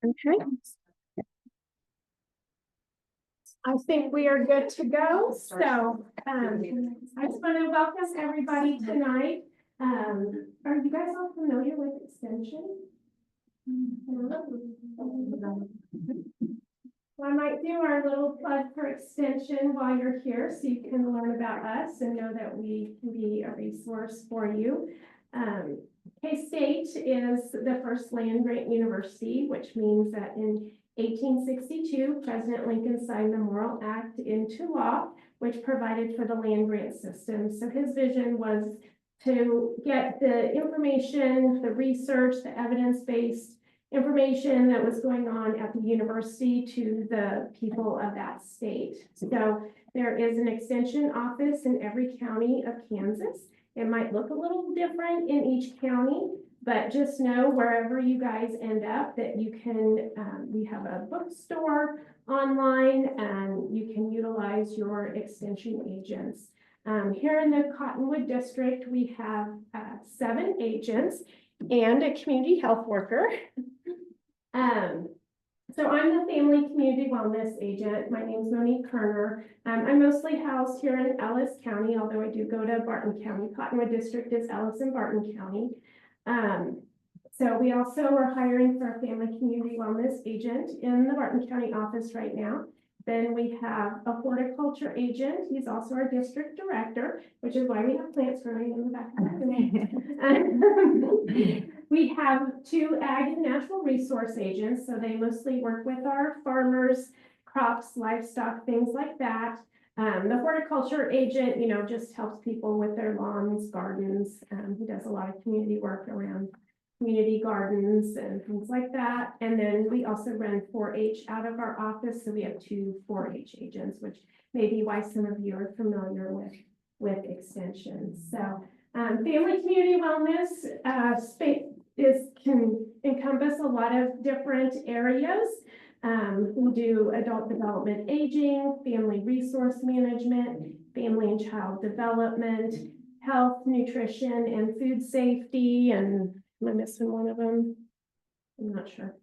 Okay. I think we are good to go. So, I just want to welcome everybody tonight. Are you guys all familiar with extension? Well, I might do our little plug for extension while you're here so you can learn about us and know that we can be a resource for you. K-State is the first land-grant university, which means that in 1862, President Lincoln signed the Morrill Act into law, which provided for the land-grant system. So his vision was to get the information, the research, the evidence-based information that was going on at the university to the people of that state. So there is an extension office in every county of Kansas. It might look a little different in each county, but just know wherever you guys end up that you can, we have a bookstore online and you can utilize your extension agents. Here in the Cottonwood district, we have 7 agents and a community health worker. So I'm the family community wellness agent. My name is Monique Kerner. I'm mostly housed here in Ellis County, although I do go to Barton County. Cottonwood District is Ellis and Barton County. So we also are hiring for a family community wellness agent in the Barton County office right now. Then we have a horticulture agent. He's also our district director, which is why we have plants growing in the back of the We have 2 ag and natural resource agents. So they mostly work with our farmers, crops, livestock, things like that. The horticulture agent, just helps people with their lawns, gardens. He does a lot of community work around community gardens and things like that. And then we also run 4-H out of our office. So we have 2 4-H agents, which may be why some of you are familiar with extension. So family community wellness space can encompass a lot of different areas. We do adult development aging, family resource management, family and child development, health, nutrition, and food safety, and am I missing one of them? I'm not sure.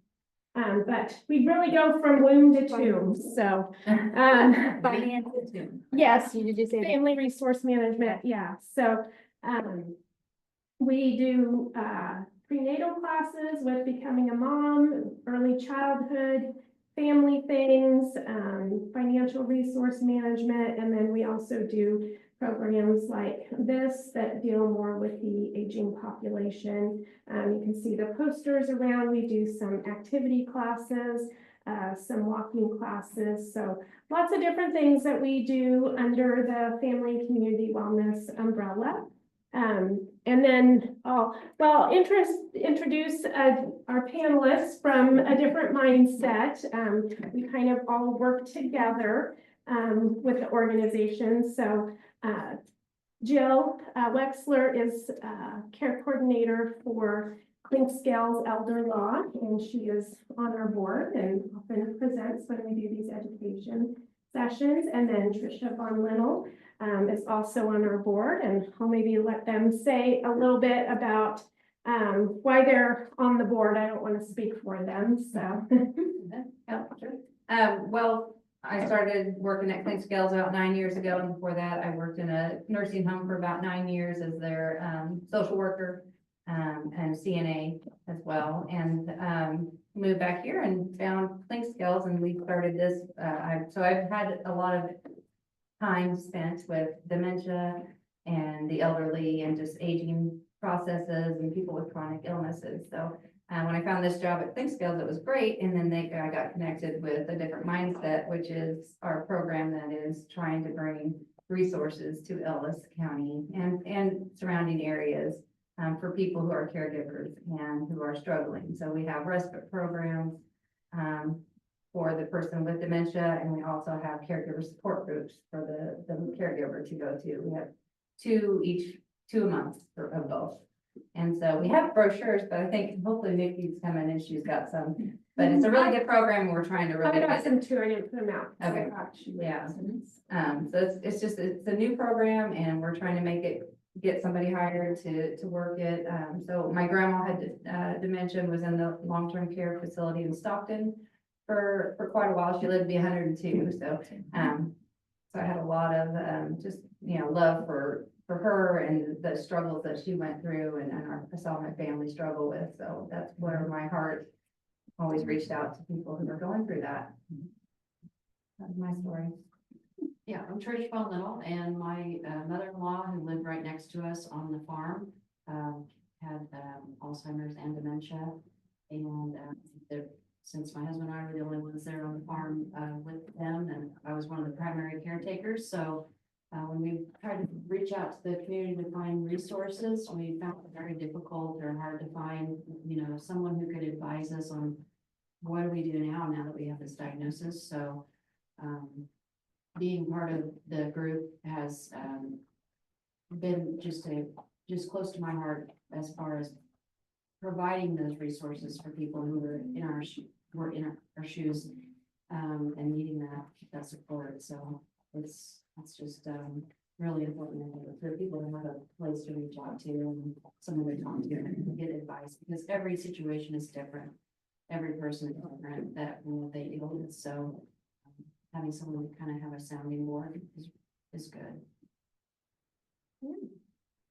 But we really go from womb to tomb. So, Finance to tomb. Yes, You did say family resource management. Yeah. So, we do prenatal classes with becoming a mom, early childhood, family things, financial resource management, and then we also do programs like this that deal more with the aging population. You can see the posters around. We do some activity classes, some walking classes. So lots of different things that we do under the family and community wellness umbrella. And then I'll introduce our panelists from a different mindset. We kind of all work together with the organization. So Jill Wexler is care coordinator for Clinkscales Elder Law, and she is on our board and often presents when we do these education sessions. And then Tricia Von Linnell is also on our board, and I'll maybe let them say a little bit about why they're on the board. I don't want to speak for them, so. Oh, sure. Well, I started working at Clinkscales about 9 years ago, and before that, I worked in a nursing home for about 9 years as their social worker and CNA as well, and moved back here and found Clinkscales, and we started this. So I've had a lot of time spent with dementia and the elderly and just aging processes and people with chronic illnesses. So when I found this job at Clinkscales, it was great. And then I got connected with a different mindset, which is our program that is trying to bring resources to Ellis County and surrounding areas for people who are caregivers and who are struggling. So we have respite programs for the person with dementia, and we also have caregiver support groups for the caregiver to go to. We have 2 a month of both. And so we have brochures, but I think hopefully Nikki's coming and she's got some, but it's a really good program. And we're trying to really I got some too. I didn't put them out. Okay. Yeah. So it's a new program, and we're trying to make it get somebody hired to work it. So my grandma had dementia and was in the long-term care facility in Stockton for quite a while. She lived to be 102. So I had a lot of just, love for her and the struggles that she went through, and I saw my family struggle with. So that's where my heart always reached out to people who were going through that. That's my story. Yeah, I'm Trish Von Little, and my mother-in-law, who lived right next to us on the farm, had Alzheimer's and dementia. And since my husband and I were the only ones there on the farm with them, and I was one of the primary caretakers, so when we tried to reach out to the community to find resources, we found it very difficult or hard to find, someone who could advise us on what do we do now that we have this diagnosis. So being part of the group has been just close to my heart as far as providing those resources for people who were in our shoes and needing that support. So it's just really important for people to have a place to reach out to and someone to talk to and get advice, because every situation is different. Every person is different that they deal with. So having someone to kind of have a sounding board is good.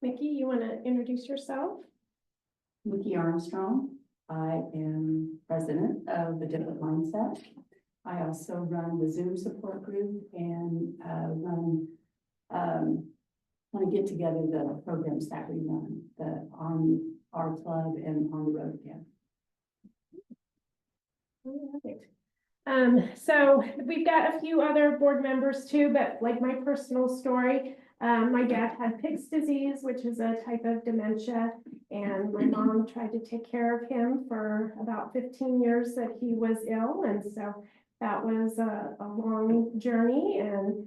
Mickey, you want to introduce yourself? Mickey Armstrong. I am president of the Different Mindset. I also run the Zoom support group and want to get together the programs that we run, on our club and on the road again. So we've got a few other board members too, but like my personal story, my dad had Pick's disease, which is a type of dementia, and my mom tried to take care of him for about 15 years that he was ill, and so that was a long journey, and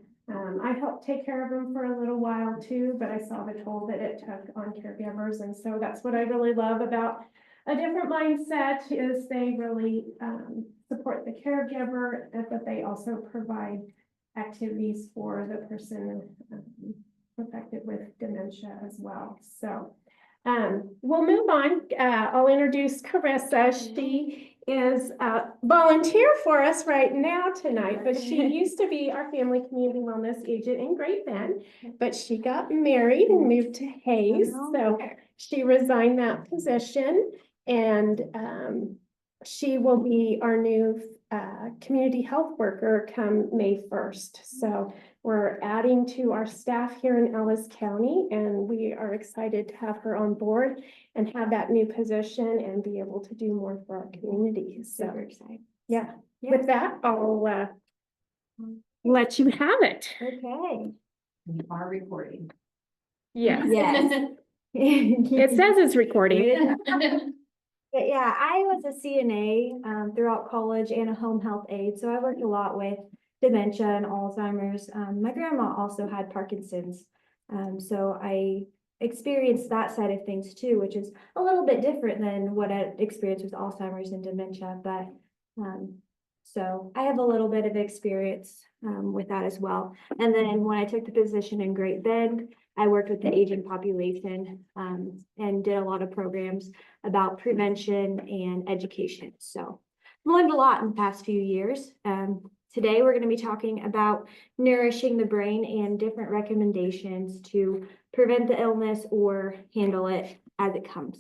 I helped take care of him for a little while too, but I saw the toll that it took on caregivers, and so that's what I really love about a different mindset is they really support the caregiver, but they also provide activities for the person affected with dementia as well. So we'll move on. I'll introduce Karissa. She is a volunteer for us right now tonight, but she used to be our family community wellness agent in Great Bend, but she got married and moved to Hayes. So she resigned that position, and she will be our new community health worker come May 1st. So we're adding to our staff here in Ellis County, and we are excited to have her on board and have that new position and be able to do more for our community. So Super excited. yeah, with that, I'll let you have it. Okay. We are recording. Yes. Yes. It says it's recording. But yeah, I was a CNA throughout college and a home health aide, so I worked a lot with dementia and Alzheimer's. My grandma also had Parkinson's, so I experienced that side of things too, which is a little bit different than what I experienced with Alzheimer's and dementia. But so I have a little bit of experience with that as well. And then when I took the position in Great Bend, I worked with the aging population and did a lot of programs about prevention and education. So I've learned a lot in the past few years. Today, we're going to be talking about nourishing the brain and different recommendations to prevent the illness or handle it as it comes.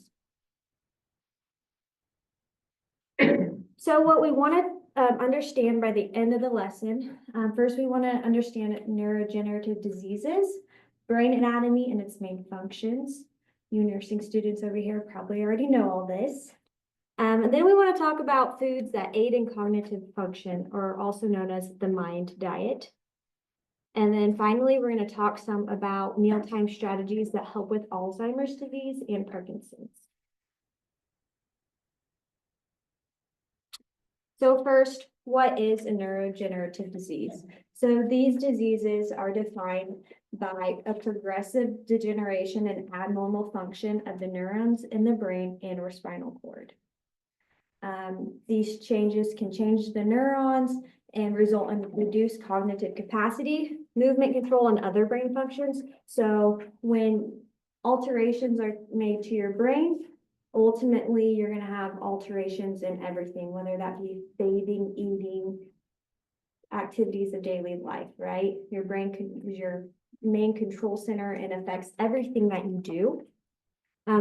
So what we want to understand by the end of the lesson, first we want to understand neurodegenerative diseases, brain anatomy and its main functions. You nursing students over here probably already know all this. And then we want to talk about foods that aid in cognitive function, or also known as the MIND diet. And then finally, we're going to talk some about mealtime strategies that help with Alzheimer's disease and Parkinson's. So first, what is a neurodegenerative disease? So these diseases are defined by a progressive degeneration and abnormal function of the neurons in the brain and or spinal cord. These changes can change the neurons and result in reduced cognitive capacity, movement control, and other brain functions. So when alterations are made to your brain, ultimately, you're gonna have alterations in everything, whether that be bathing, eating, activities of daily life, right? Your brain is your main control center and affects everything that you do.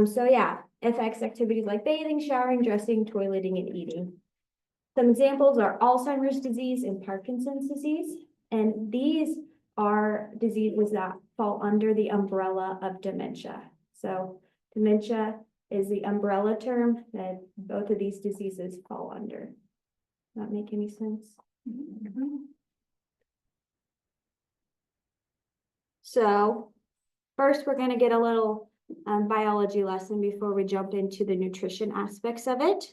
So yeah, affects activities like bathing, showering, dressing, toileting, and eating. Some examples are Alzheimer's disease and Parkinson's disease, and these are diseases that fall under the umbrella of dementia. So dementia is the umbrella term that both of these diseases fall under. Does that make any sense? So first, we're going to get a little biology lesson before we jump into the nutrition aspects of it.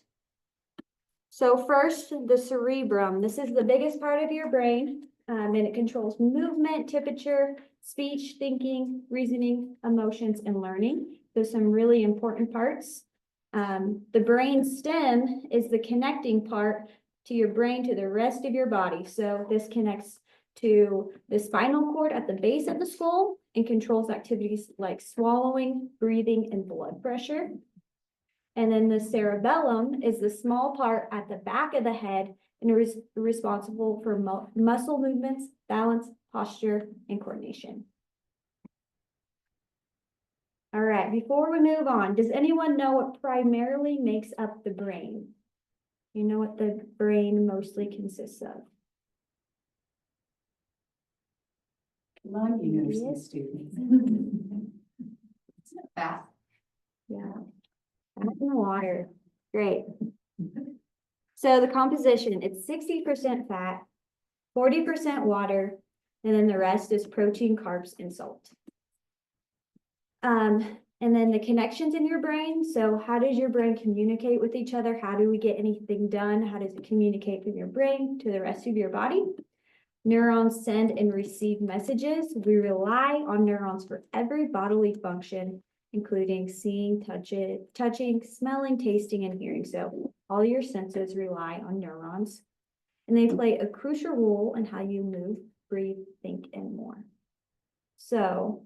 So first, the cerebrum. This is the biggest part of your brain, and it controls movement, temperature, speech, thinking, reasoning, emotions, and learning. Those are some really important parts. The brain stem is the connecting part to your brain to the rest of your body. So this connects to the spinal cord at the base of the skull and controls activities like swallowing, breathing, and blood pressure. And then the cerebellum is the small part at the back of the head and is responsible for muscle movements, balance, posture, and coordination. All right, before we move on, does anyone know what primarily makes up the brain? You know what the brain mostly consists of? Come on, you nursing Yes. students. Fat. Yeah. Fat and water. Great. So the composition, it's 60% fat, 40% water, and then the rest is protein, carbs, and salt. And then the connections in your brain. So how does your brain communicate with each other? How do we get anything done? How does it communicate from your brain to the rest of your body? Neurons send and receive messages. We rely on neurons for every bodily function, including seeing, touching, smelling, tasting, and hearing. So all your senses rely on neurons, and they play a crucial role in how you move, breathe, think, and more. So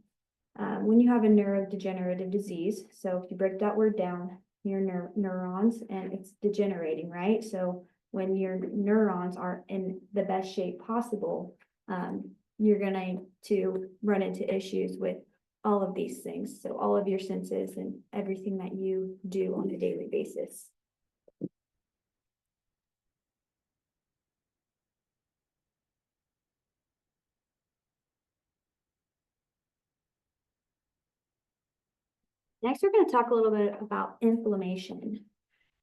when you have a neurodegenerative disease, so if you break that word down, your neurons, and it's degenerating, right? So when your neurons are in the best shape possible, you're going to run into issues with all of these things. So all of your senses and everything that you do on a daily basis. Next, we're going to talk a little bit about inflammation.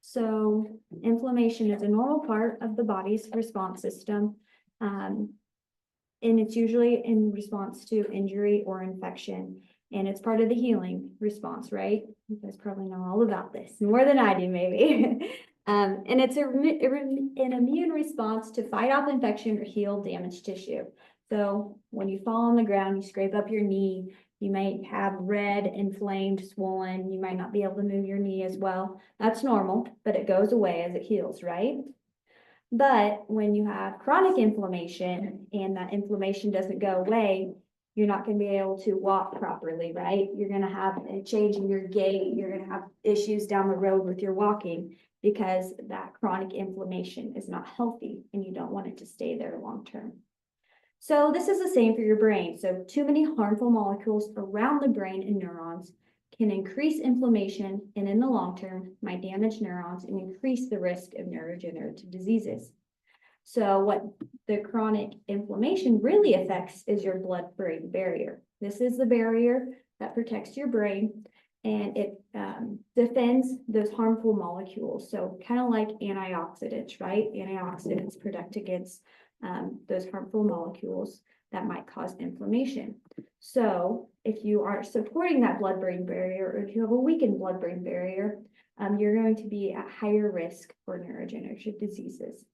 So inflammation is a normal part of the body's response system. And it's usually in response to injury or infection. And it's part of the healing response, right? You guys probably know all about this, more than I do, maybe. And it's an immune response to fight off infection or heal damaged tissue. So when you fall on the ground, you scrape up your knee, you might have red, inflamed, swollen. You might not be able to move your knee as well. That's normal, but it goes away as it heals, right? But when you have chronic inflammation and that inflammation doesn't go away, you're not going to be able to walk properly, right? You're going to have a change in your gait. You're going to have issues down the road with your walking because that chronic inflammation is not healthy and you don't want it to stay there long term. So this is the same for your brain. So too many harmful molecules around the brain and neurons can increase inflammation and in the long term might damage neurons and increase the risk of neurodegenerative diseases. So what the chronic inflammation really affects is your blood-brain barrier. This is the barrier that protects your brain and it defends those harmful molecules. So kind of like antioxidants, right? Antioxidants protect against those harmful molecules that might cause inflammation. So if you are supporting that blood-brain barrier, or if you have a weakened blood-brain barrier, you're going to be at higher risk for neurodegenerative diseases.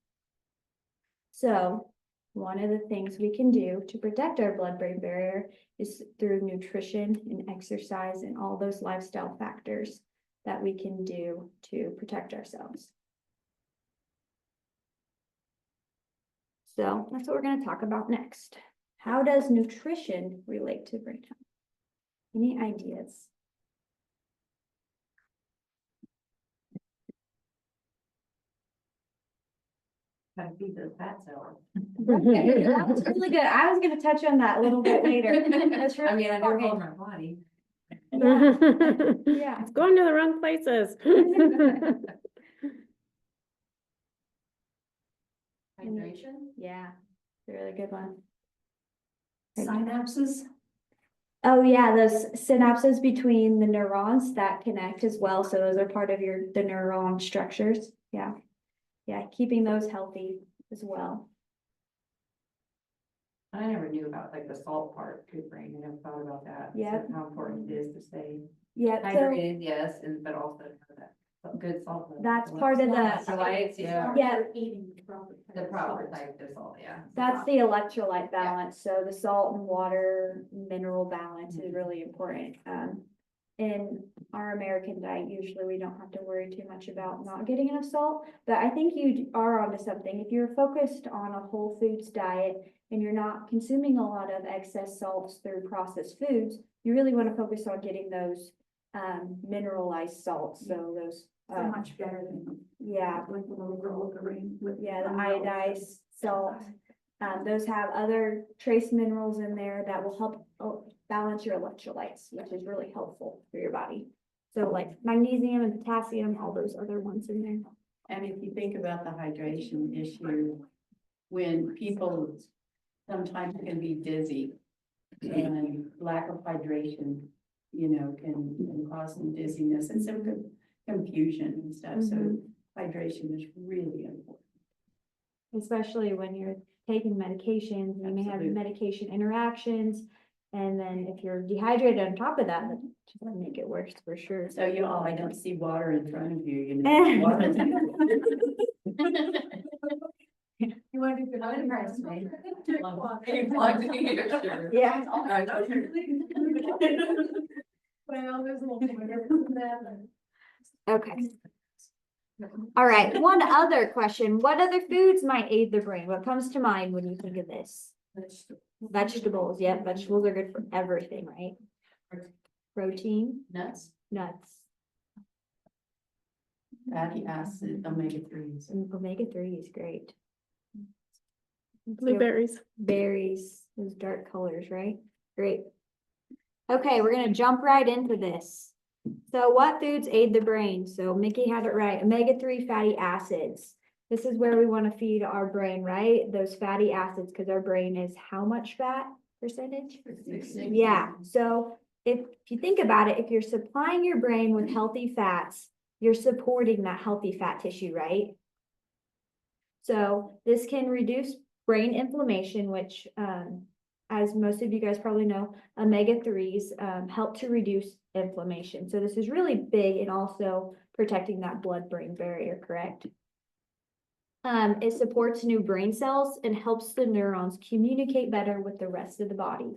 So one of the things we can do to protect our blood-brain barrier is through nutrition and exercise and all those lifestyle factors that we can do to protect ourselves. So that's what we're going to talk about next. How does nutrition relate to brain health? Any ideas? Gotta feed those fat cells. That was really good. I was gonna touch on that a little bit later. That's I really mean, I know important. our body. Yeah. It's going to the wrong places. Hydration? Yeah, it's a really good one. Synapses? Oh, yeah, those synapses between the neurons that connect as well. So those are part of the neuron structures. Yeah. Yeah, keeping those healthy as well. I never knew about like the salt part, good brain, I never thought about that. Yeah. How important it is to stay Yeah, so Hydrated, yes, and but also have that good salt. level. that's part of the, Electrolytes, yeah. yeah, The proper type of salt, yeah. that's the electrolyte balance. So the salt and water mineral balance is really important. In our American diet, usually we don't have to worry too much about not getting enough salt, but I think you are onto something. If you're focused on a whole foods diet and you're not consuming a lot of excess salts through processed foods, you really want to focus on getting those mineralized salts. So those Much better than. yeah, Like the little girl with the ring with. yeah, the iodized salt. Those have other trace minerals in there that will help balance your electrolytes, which is really helpful for your body. So like magnesium and potassium, all those other ones in there. And if you think about the hydration issue, when people sometimes can be dizzy and lack of hydration, can cause some dizziness and some confusion and stuff. So hydration is really important. Especially when you're taking medications, you may have Absolutely. medication interactions. And then if you're dehydrated on top of that, that's just gonna make it worse for sure. So I don't see water in front of you, water. You want to do I'm impressed, man. Yeah. Well, there's a little bit Okay. All right, one other question. What other foods might aid the brain? What comes to mind when you think of this? Vegetables, yeah, vegetables are good for everything, right? Protein, nuts, nuts, fatty acid, omega-3s. and omega-3 is great. Blueberries. Berries, those dark colors, right? Great. Okay, we're gonna jump right into this. So what foods aid the brain? So Mickey had it right, omega-3 fatty acids. This is where we want to feed our brain, right? Those fatty acids, because our brain is how much fat percentage? Yeah, so if you think about it, if you're supplying your brain with healthy fats, you're supporting that healthy fat tissue, right? So this can reduce brain inflammation, which, as most of you guys probably know, omega-3s help to reduce inflammation. So this is really big in also protecting that blood-brain barrier, correct? It supports new brain cells and helps the neurons communicate better with the rest of the body.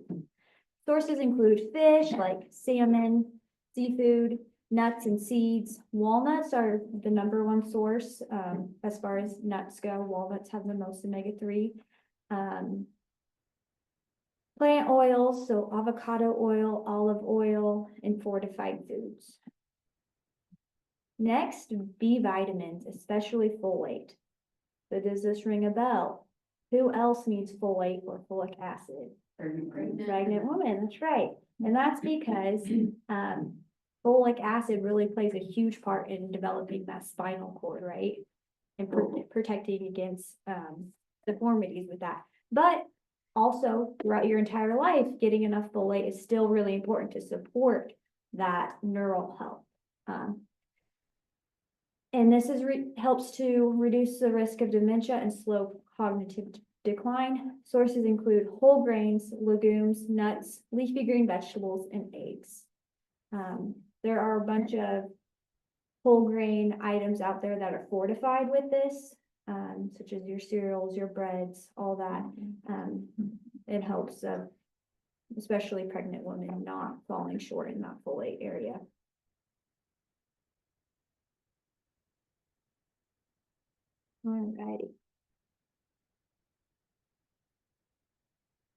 Sources include fish like salmon, seafood, nuts and seeds. Walnuts are the #1 source as far as nuts go. Walnuts have the most omega-3. Plant oils, so avocado oil, olive oil, and fortified foods. Next, B vitamins, especially folate. So does this ring a bell? Who else needs folate or folic acid? Pregnant women, that's right. And that's because folic acid really plays a huge part in developing that spinal cord, right? And protecting against deformities with that. But also throughout your entire life, getting enough folate is still really important to support that neural health. And this helps to reduce the risk of dementia and slow cognitive decline. Sources include whole grains, legumes, nuts, leafy green vegetables, and eggs. There are a bunch of whole grain items out there that are fortified with this, such as your cereals, your breads, all that. It helps, especially pregnant women, not falling short in that folate area. Alrighty.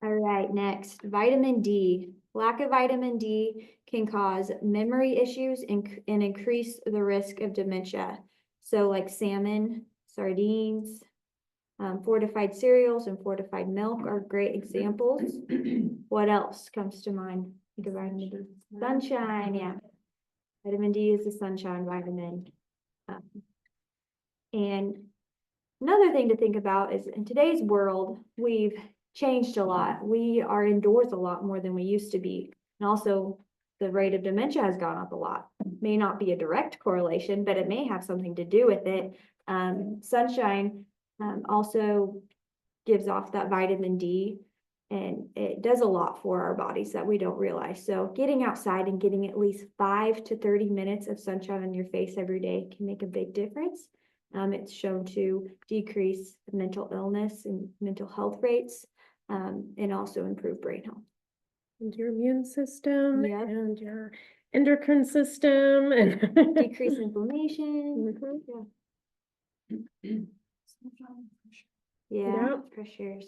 All right, next, vitamin D. Lack of vitamin D can cause memory issues and increase the risk of dementia. So like salmon, sardines, Fortified cereals and fortified milk are great examples. What else comes to mind? Think of vitamin D. Sunshine, yeah. Vitamin D is the sunshine vitamin. And another thing to think about is in today's world, we've changed a lot. We are indoors a lot more than we used to be. And also the rate of dementia has gone up a lot. May not be a direct correlation, but it may have something to do with it. Sunshine also gives off that vitamin D, and it does a lot for our bodies that we don't realize. So getting outside and getting at least 5 to 30 minutes of sunshine on your face every day can make a big difference. It's shown to decrease mental illness and mental health rates, and also improve brain health. And your immune system Yep. and your endocrine system and Decrease inflammation. Mhm. Yeah, Yep. for sure.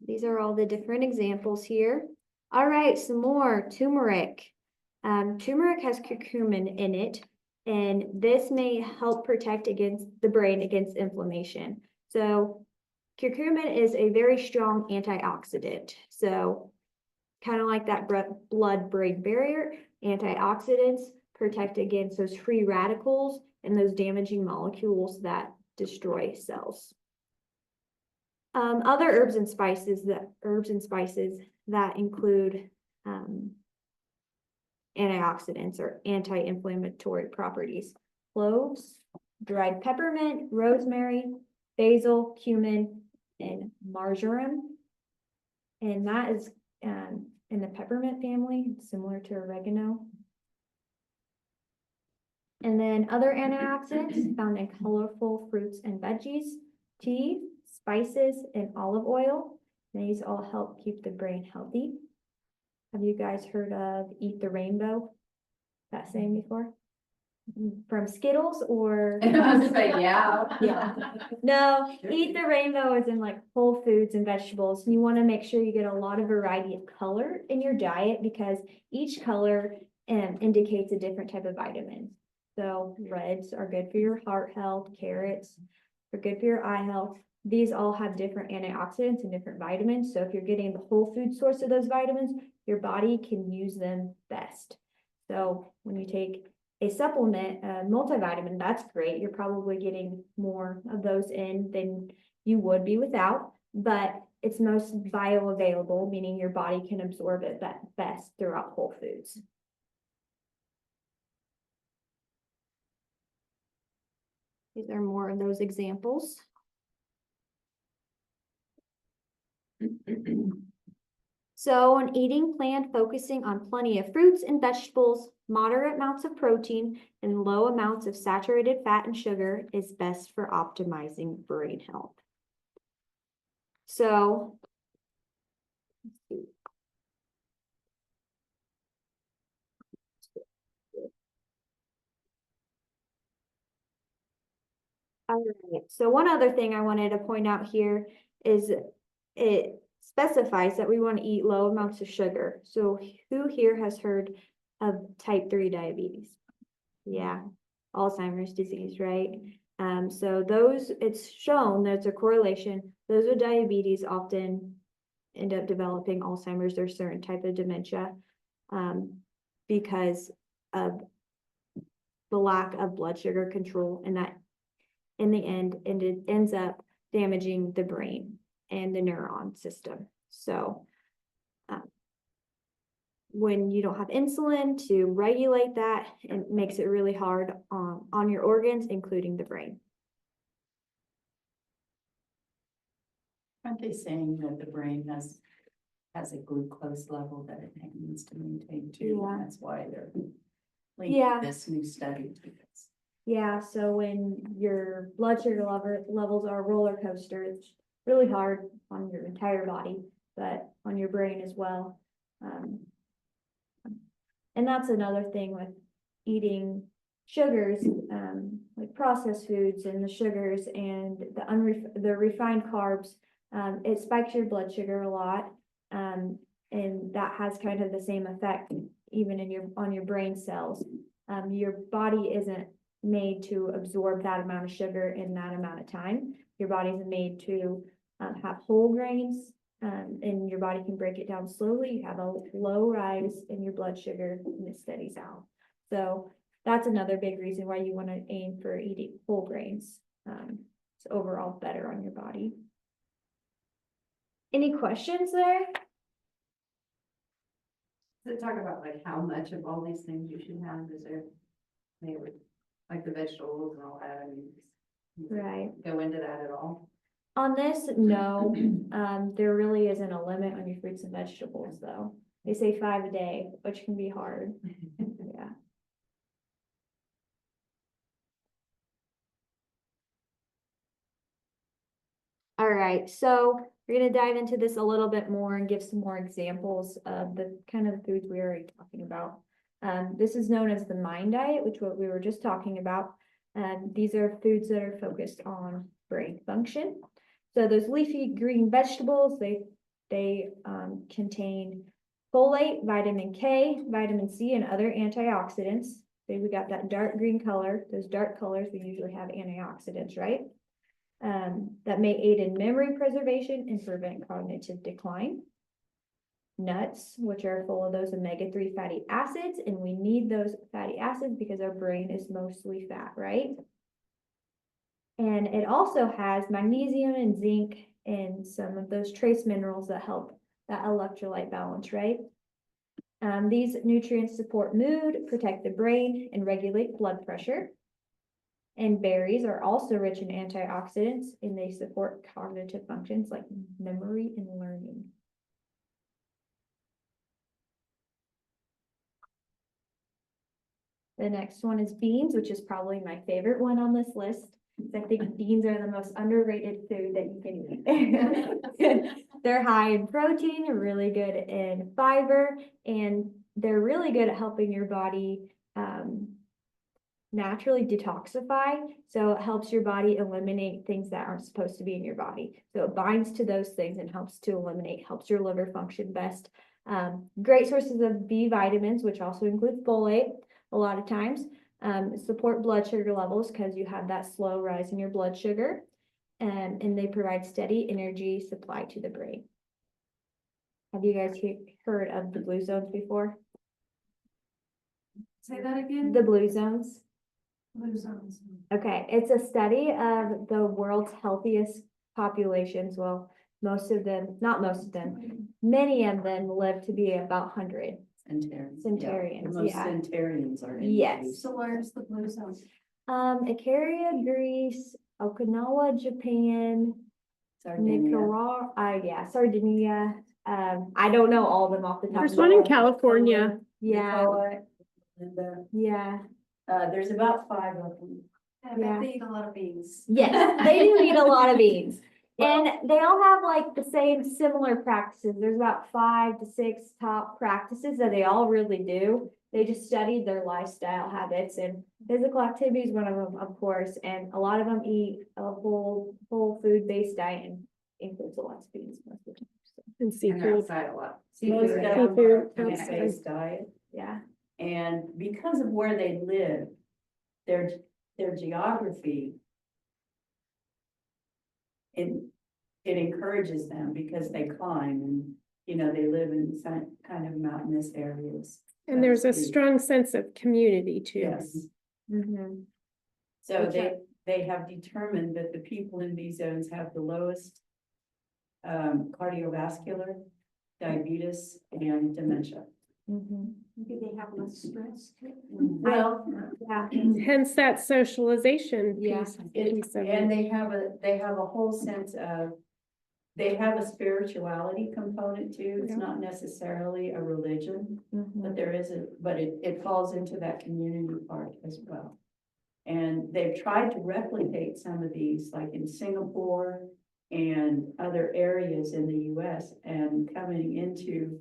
These are all the different examples here. All right, some more turmeric. Turmeric has curcumin in it, and this may help protect against the brain against inflammation. So curcumin is a very strong antioxidant. So kind of like that blood-brain barrier, antioxidants protect against those free radicals and those damaging molecules that destroy cells. Other herbs and spices that include antioxidants or anti-inflammatory properties: cloves, dried peppermint, rosemary, basil, cumin, and marjoram. And that is in the peppermint family, similar to oregano. And then other antioxidants found in colorful fruits and veggies, tea, spices, and olive oil. These all help keep the brain healthy. Have you guys heard of Eat the Rainbow? That saying before? From Skittles or? I was gonna say, yeah. Yeah. No, Eat the Rainbow is in like whole foods and vegetables. You want to make sure you get a lot of variety of color in your diet because each color indicates a different type of vitamin. So reds are good for your heart health, carrots are good for your eye health. These all have different antioxidants and different vitamins. So if you're getting the whole food source of those vitamins, your body can use them best. So when you take a supplement, a multivitamin, that's great. You're probably getting more of those in than you would be without, but it's most bioavailable, meaning your body can absorb it best throughout whole foods. These are more of those examples. So an eating plan focusing on plenty of fruits and vegetables, moderate amounts of protein, and low amounts of saturated fat and sugar is best for optimizing brain health. So, let's see. All right, so one other thing I wanted to point out here is it specifies that we want to eat low amounts of sugar. So who here has heard of type 3 diabetes? Yeah, Alzheimer's disease, right? So those, it's shown there's a correlation. Those with diabetes often end up developing Alzheimer's or certain type of dementia because of the lack of blood sugar control, and that in the end, and it ends up damaging the brain and the neuron system. So when you don't have insulin to regulate that, it makes it really hard on your organs, including the brain. Aren't they saying that the brain has a glucose level that it needs to maintain too? Yeah. And that's why they're Yeah. linking this new study to this. Yeah, so when your blood sugar levels are a roller coaster, it's really hard on your entire body, but on your brain as well. And that's another thing with eating sugars, like processed foods and the sugars and the refined carbs. It spikes your blood sugar a lot, and that has kind of the same effect even on your brain cells. Your body isn't made to absorb that amount of sugar in that amount of time. Your body's made to have whole grains, and your body can break it down slowly. You have a low rise in your blood sugar and it steadies out. So that's another big reason why you want to aim for eating whole grains. It's overall better on your body. Any questions there? Does it talk about like how much of all these things you should have? Is there, maybe, like the vegetables and all that? I mean, does it Right. go into that at all? On this, no, there really isn't a limit on your fruits and vegetables, though. They say 5 a day, which can be hard. Yeah. All right, so we're gonna dive into this a little bit more and give some more examples of the kind of foods we were already talking about. This is known as the MIND diet, which what we were just talking about. These are foods that are focused on brain function. So those leafy green vegetables, they contain folate, vitamin K, vitamin C, and other antioxidants. So we got that dark green color. Those dark colors, we usually have antioxidants, right? That may aid in memory preservation and prevent cognitive decline. Nuts, which are full of those omega-3 fatty acids, and we need those fatty acids because our brain is mostly fat, right? And it also has magnesium and zinc and some of those trace minerals that help that electrolyte balance, right? These nutrients support mood, protect the brain, and regulate blood pressure. And berries are also rich in antioxidants, and they support cognitive functions like memory and learning. The next one is beans, which is probably my favorite one on this list. I think beans are the most underrated food that you can eat. They're high in protein, really good in fiber, and they're really good at helping your body naturally detoxify. So it helps your body eliminate things that aren't supposed to be in your body. So it binds to those things and helps to eliminate, helps your liver function best. Great sources of B vitamins, which also include folate a lot of times. Support blood sugar levels because you have that slow rise in your blood sugar, and they provide steady energy supply to the brain. Have you guys heard of the blue zones before? Say that again? The blue zones. Blue zones. Okay, it's a study of the world's healthiest populations. Well, most of them, not most of them, many of them live to be about 100. Centurions, Most yeah. centurions are in. Yes. these. So where's the blue zones? Ikaria, Greece, Okinawa, Japan, Sardinia. Nicaragua, yeah, Sardinia. I don't know all of them off the top. There's of my one in head. California. Yeah, Nicola, Linda. yeah, There's about 5 of them. Yeah. They eat a lot of beans. yes, they do eat a lot of beans. And they all have like the same similar practices. There's about 5 to 6 top practices that they all really do. They just studied their lifestyle habits, and physical activity is one of them, of course. And a lot of them eat a whole food based diet and includes a lot of beans most of the time. So, And And they're seafood. outside a lot. Most of Seafood. them Seafood are outside. plant-based diet. yeah. And because of where they live, their geography, it encourages them because they climb and, they live in some kind of mountainous areas. And there's a That's the- strong sense of community too. Yes. Mm-hmm. So Okay. they have determined that the people in these zones have the lowest cardiovascular, diabetes, and dementia. Mm-hmm. Maybe they have less stress. Well, Yeah. Hence that socialization Yeah. piece of and it. they have a whole sense of, they have a spirituality component too. It's Yeah. not necessarily a religion, Mhm. but there is but it falls into that community part as well. And they've tried to replicate some of these, like in Singapore and other areas in the US, and coming into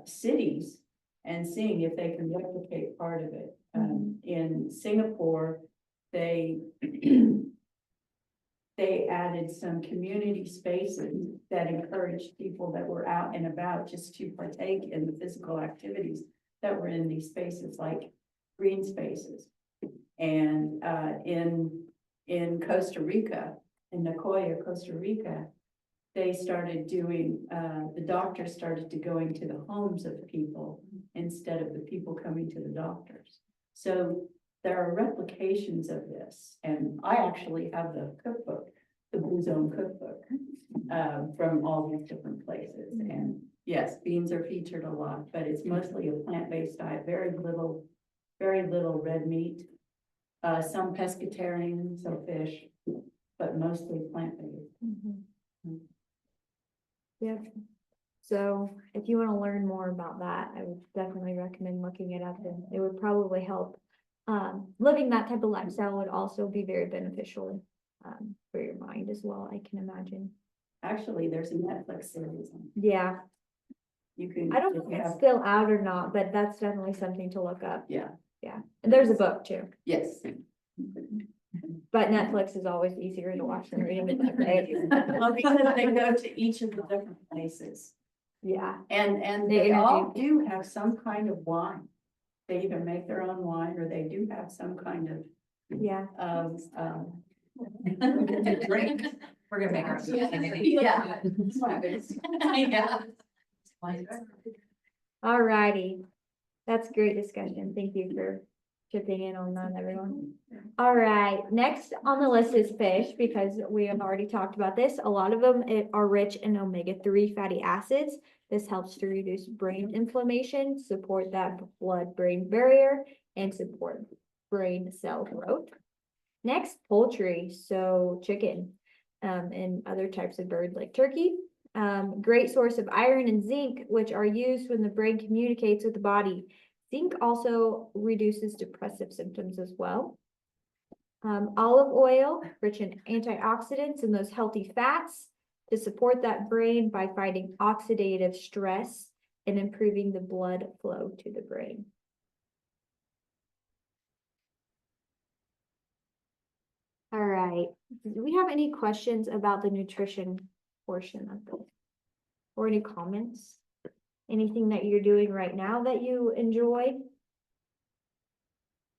cities and seeing if they can replicate part of it. In Singapore, they added some community spaces that encouraged people that were out and about just to partake in the physical activities that were in these spaces, like green spaces. And, in Costa Rica, in Nicoya, Costa Rica, they started doing, the doctors started to going to the homes of people instead of the people coming to the doctors. So there are replications of this, and I actually have the cookbook, the Blue Zone cookbook, from all these different places. And yes, beans are featured a lot, but it's mostly a plant-based diet, very little red meat. Some pescatarian, so fish, but mostly plant-based. Yep. So if you want to learn more about that, I would definitely recommend looking it up, and it would probably help. Living that type of lifestyle would also be very beneficial for your mind as well, I can imagine. Actually, there's a Netflix series on it. Yeah, You can. I don't know if if you it's have- still out or not, but that's definitely something to look up. Yeah, Yeah, and there's a book too, yes. but Netflix is always easier to watch than reading it, right? Well, because they go to each of the different places, Yeah, and They they all interview. do have some kind of wine. They either make their own wine, or they do have some kind yeah. of, Drink. We're gonna make our. Yeah. Yeah. Alrighty, that's great discussion. Thank you for chipping in on that, everyone. All right, next on the list is fish, because we have already talked about this. A lot of them are rich in omega-3 fatty acids. This helps to reduce brain inflammation, support that blood-brain barrier, and support brain cell growth. Next, poultry, so chicken, and other types of bird like turkey. Great source of iron and zinc, which are used when the brain communicates with the body. Zinc also reduces depressive symptoms as well. Olive oil, rich in antioxidants and those healthy fats to support that brain by fighting oxidative stress and improving the blood flow to the brain. All right, do we have any questions about the nutrition portion of this? Or any comments? Anything that you're doing right now that you enjoy?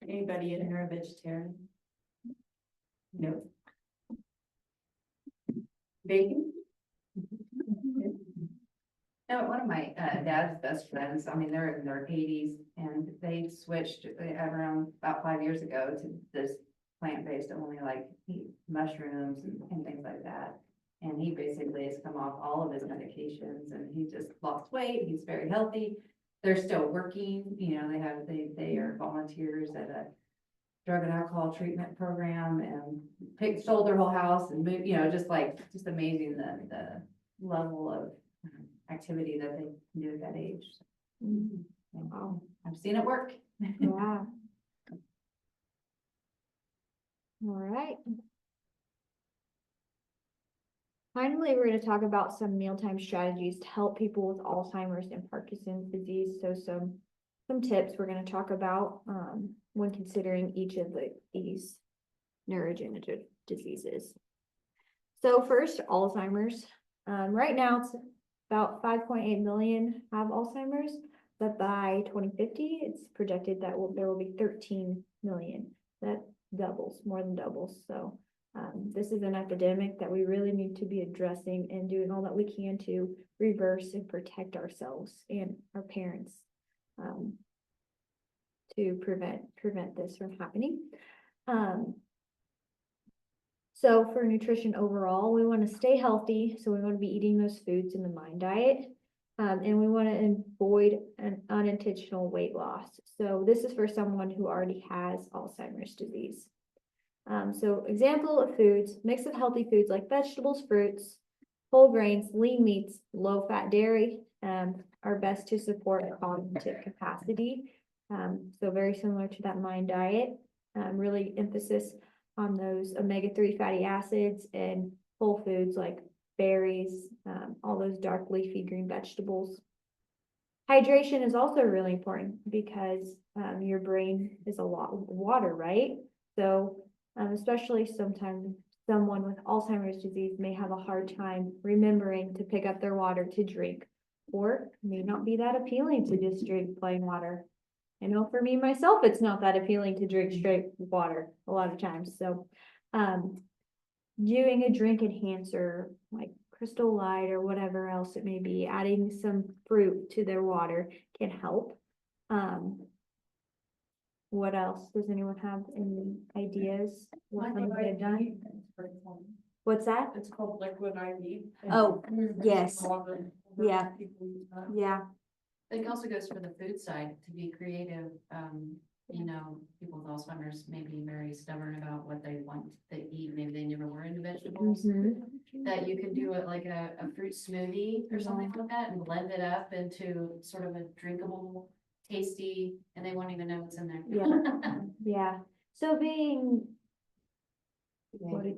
Anybody in here a vegetarian? No. Bacon? No, one of my dad's best friends, I mean, they're in their 80s, and they switched around about 5 years ago to this plant-based, only like eat mushrooms and things like that. And he basically has come off all of his medications, and he just lost weight. He's very healthy. They're still working, you know, they are volunteers at a drug and alcohol treatment program, and sold their whole house and moved, you know, just amazing the level of activity that they can do at that age. Mhm. And Wow. I've seen it work. Wow. All right. Finally, we're going to talk about some mealtime strategies to help people with Alzheimer's and Parkinson's disease. So some tips we're going to talk about when considering each of these neurodegenerative diseases. So first, Alzheimer's. Right now, it's about 5.8 million have Alzheimer's, but by 2050, it's projected that there will be 13 million. That doubles, more than doubles. So this is an epidemic that we really need to be addressing and doing all that we can to reverse and protect ourselves and our parents to prevent this from happening. So for nutrition overall, we want to stay healthy. So we want to be eating those foods in the MIND diet. And we want to avoid an unintentional weight loss. So this is for someone who already has Alzheimer's disease. So example of foods, mix of healthy foods like vegetables, fruits, whole grains, lean meats, low-fat dairy are best to support cognitive capacity. So very similar to that MIND diet, really emphasis on those omega-3 fatty acids and whole foods like berries, all those dark leafy green vegetables. Hydration is also really important because your brain is a lot of water, right? So especially sometimes someone with Alzheimer's disease may have a hard time remembering to pick up their water to drink, or may not be that appealing to just drink plain water. I know for me myself, it's not that appealing to drink straight water a lot of times, so. Doing a drink enhancer, like Crystal Light or whatever else it may be, adding some fruit to their water can help. What else? Does anyone have any ideas? What things they've done? What's that? It's called liquid IV. Oh, yes. Yeah. Yeah, I think also goes for the food side, to be creative. You know, people with Alzheimer's may be very stubborn about what they want to eat. Maybe they never were into vegetables. Mhm. That you can do it like a fruit smoothie or something like that and blend it up into sort of a drinkable, tasty, and they won't even know what's in there. Yeah. Yeah, so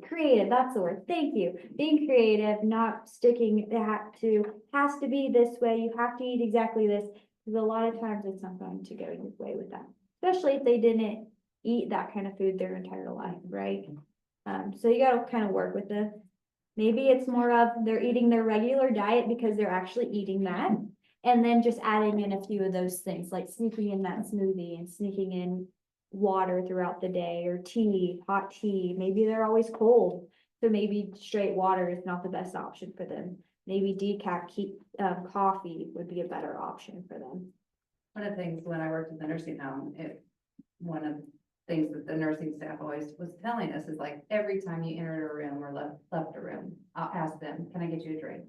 creative, that's the word, thank you. Being creative, not sticking that has to be this way, you have to eat exactly this, because a lot of times it's not going to go your way with that. Especially if they didn't eat that kind of food their entire life, right? So you gotta kind of work with it. Maybe it's more of they're eating their regular diet because they're actually eating that. And then just adding in a few of those things, like sneaking in that smoothie and sneaking in water throughout the day, or tea, hot tea. Maybe they're always cold, so maybe straight water is not the best option for them. Maybe decaf coffee would be a better option for them. One of the things when I worked at the nursing home, one of the things that the nursing staff always was telling us is like, every time you entered a room or left a room, I'll ask them, can I get you a drink?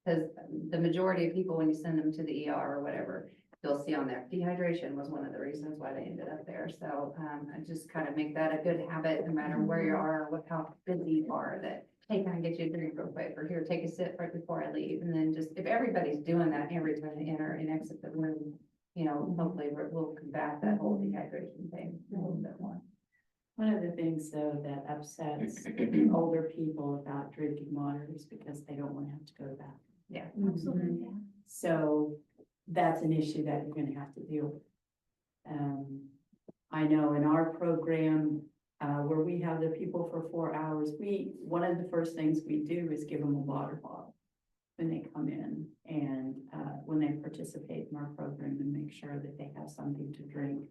Because the majority of people, when you send them to the ER or whatever, you'll see on there, dehydration was one of the reasons why they ended up there. So, I just kind of make that a good habit, no matter where you are, how busy you are, that, hey, can I get you a drink real quick? Or here, take a sip right before I leave. And then just, if everybody's doing that every time they enter and exit the room, you know, hopefully we'll combat that whole dehydration thing a little bit more. One of the things though that upsets older people about drinking water is because they don't want to have to go to the bathroom. Yeah. Absolutely. So that's an issue that you're gonna have to deal with. I know in our program, where we have the people for 4 hours, one of the first things we do is give them a water bottle when they come in and, when they participate in our program, and make sure that they have something to drink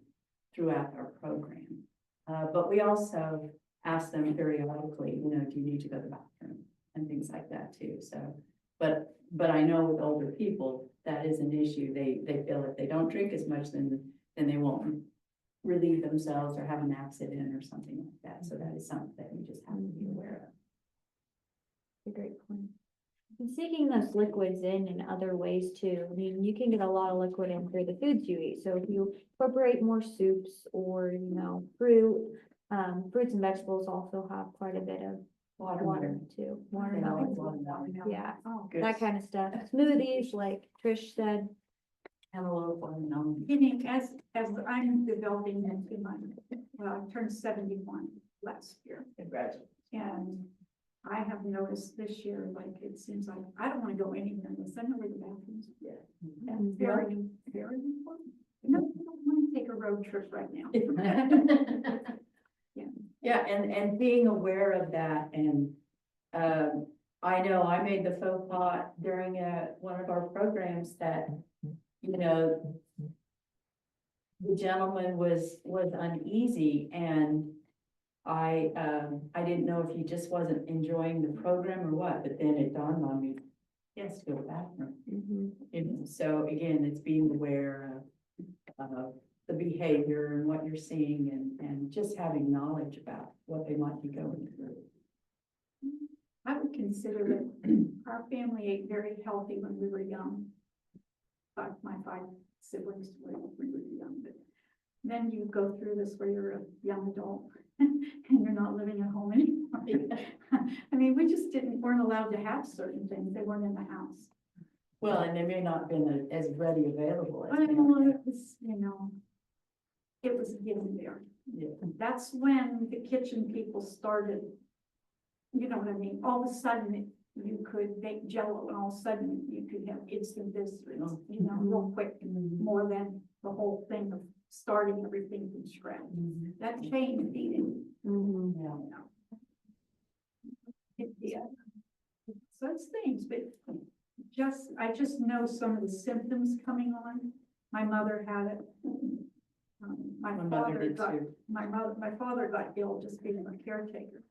throughout our program. But we also ask them periodically, you know, do you need to go to the bathroom and things like that too. So, but I know with older people, that is an issue. They feel if they don't drink as much, then they won't relieve themselves or have an accident or something like that. So that is something that we just have to be aware of. A great point. And sneaking those liquids in other ways too. I mean, you can get a lot of liquid in through the foods you eat. So if you incorporate more soups or, you know, fruits and vegetables also have quite a bit of water too. Watermelon, yeah, Good. that kind of stuff. Smoothies, like Trish said. Hello, watermelon. Meaning as I'm developing into my, well, I turned 71 last year. Congratulations. And I have noticed this year, like, it seems like I don't want to go anywhere unless I know where the bathrooms are. That's very, very important. No, I don't want to take a road trip right now. Yeah, and being aware of that, and, I know I made the faux pas during one of our programs that, you know, the gentleman was uneasy, and I didn't know if he just wasn't enjoying the program or what, but then it dawned on me, he has to go to the bathroom. You know, so again, it's being aware of the behavior and what you're seeing, and just having knowledge about what they might be going through. I would consider that our family ate very healthy when we were young. My 5 siblings were really young, but then you go through this where you're a young adult and you're not living at home anymore. I mean, we just weren't allowed to have certain things. They weren't in the house. Well, and they may not have been as ready available as. Well, it was, you know, it was getting there. Yeah. That's when the kitchen people started, you know what I mean? All of a sudden, you could make Jell-O, and all of a sudden you could have instant biscuits, you know, real quick, more than the whole thing of starting everything from scratch. That changed eating. Yeah. Yeah. Such things, but I just know some of the symptoms coming on. My mother had it. My My mother father did got, too. my father got ill just being a caretaker.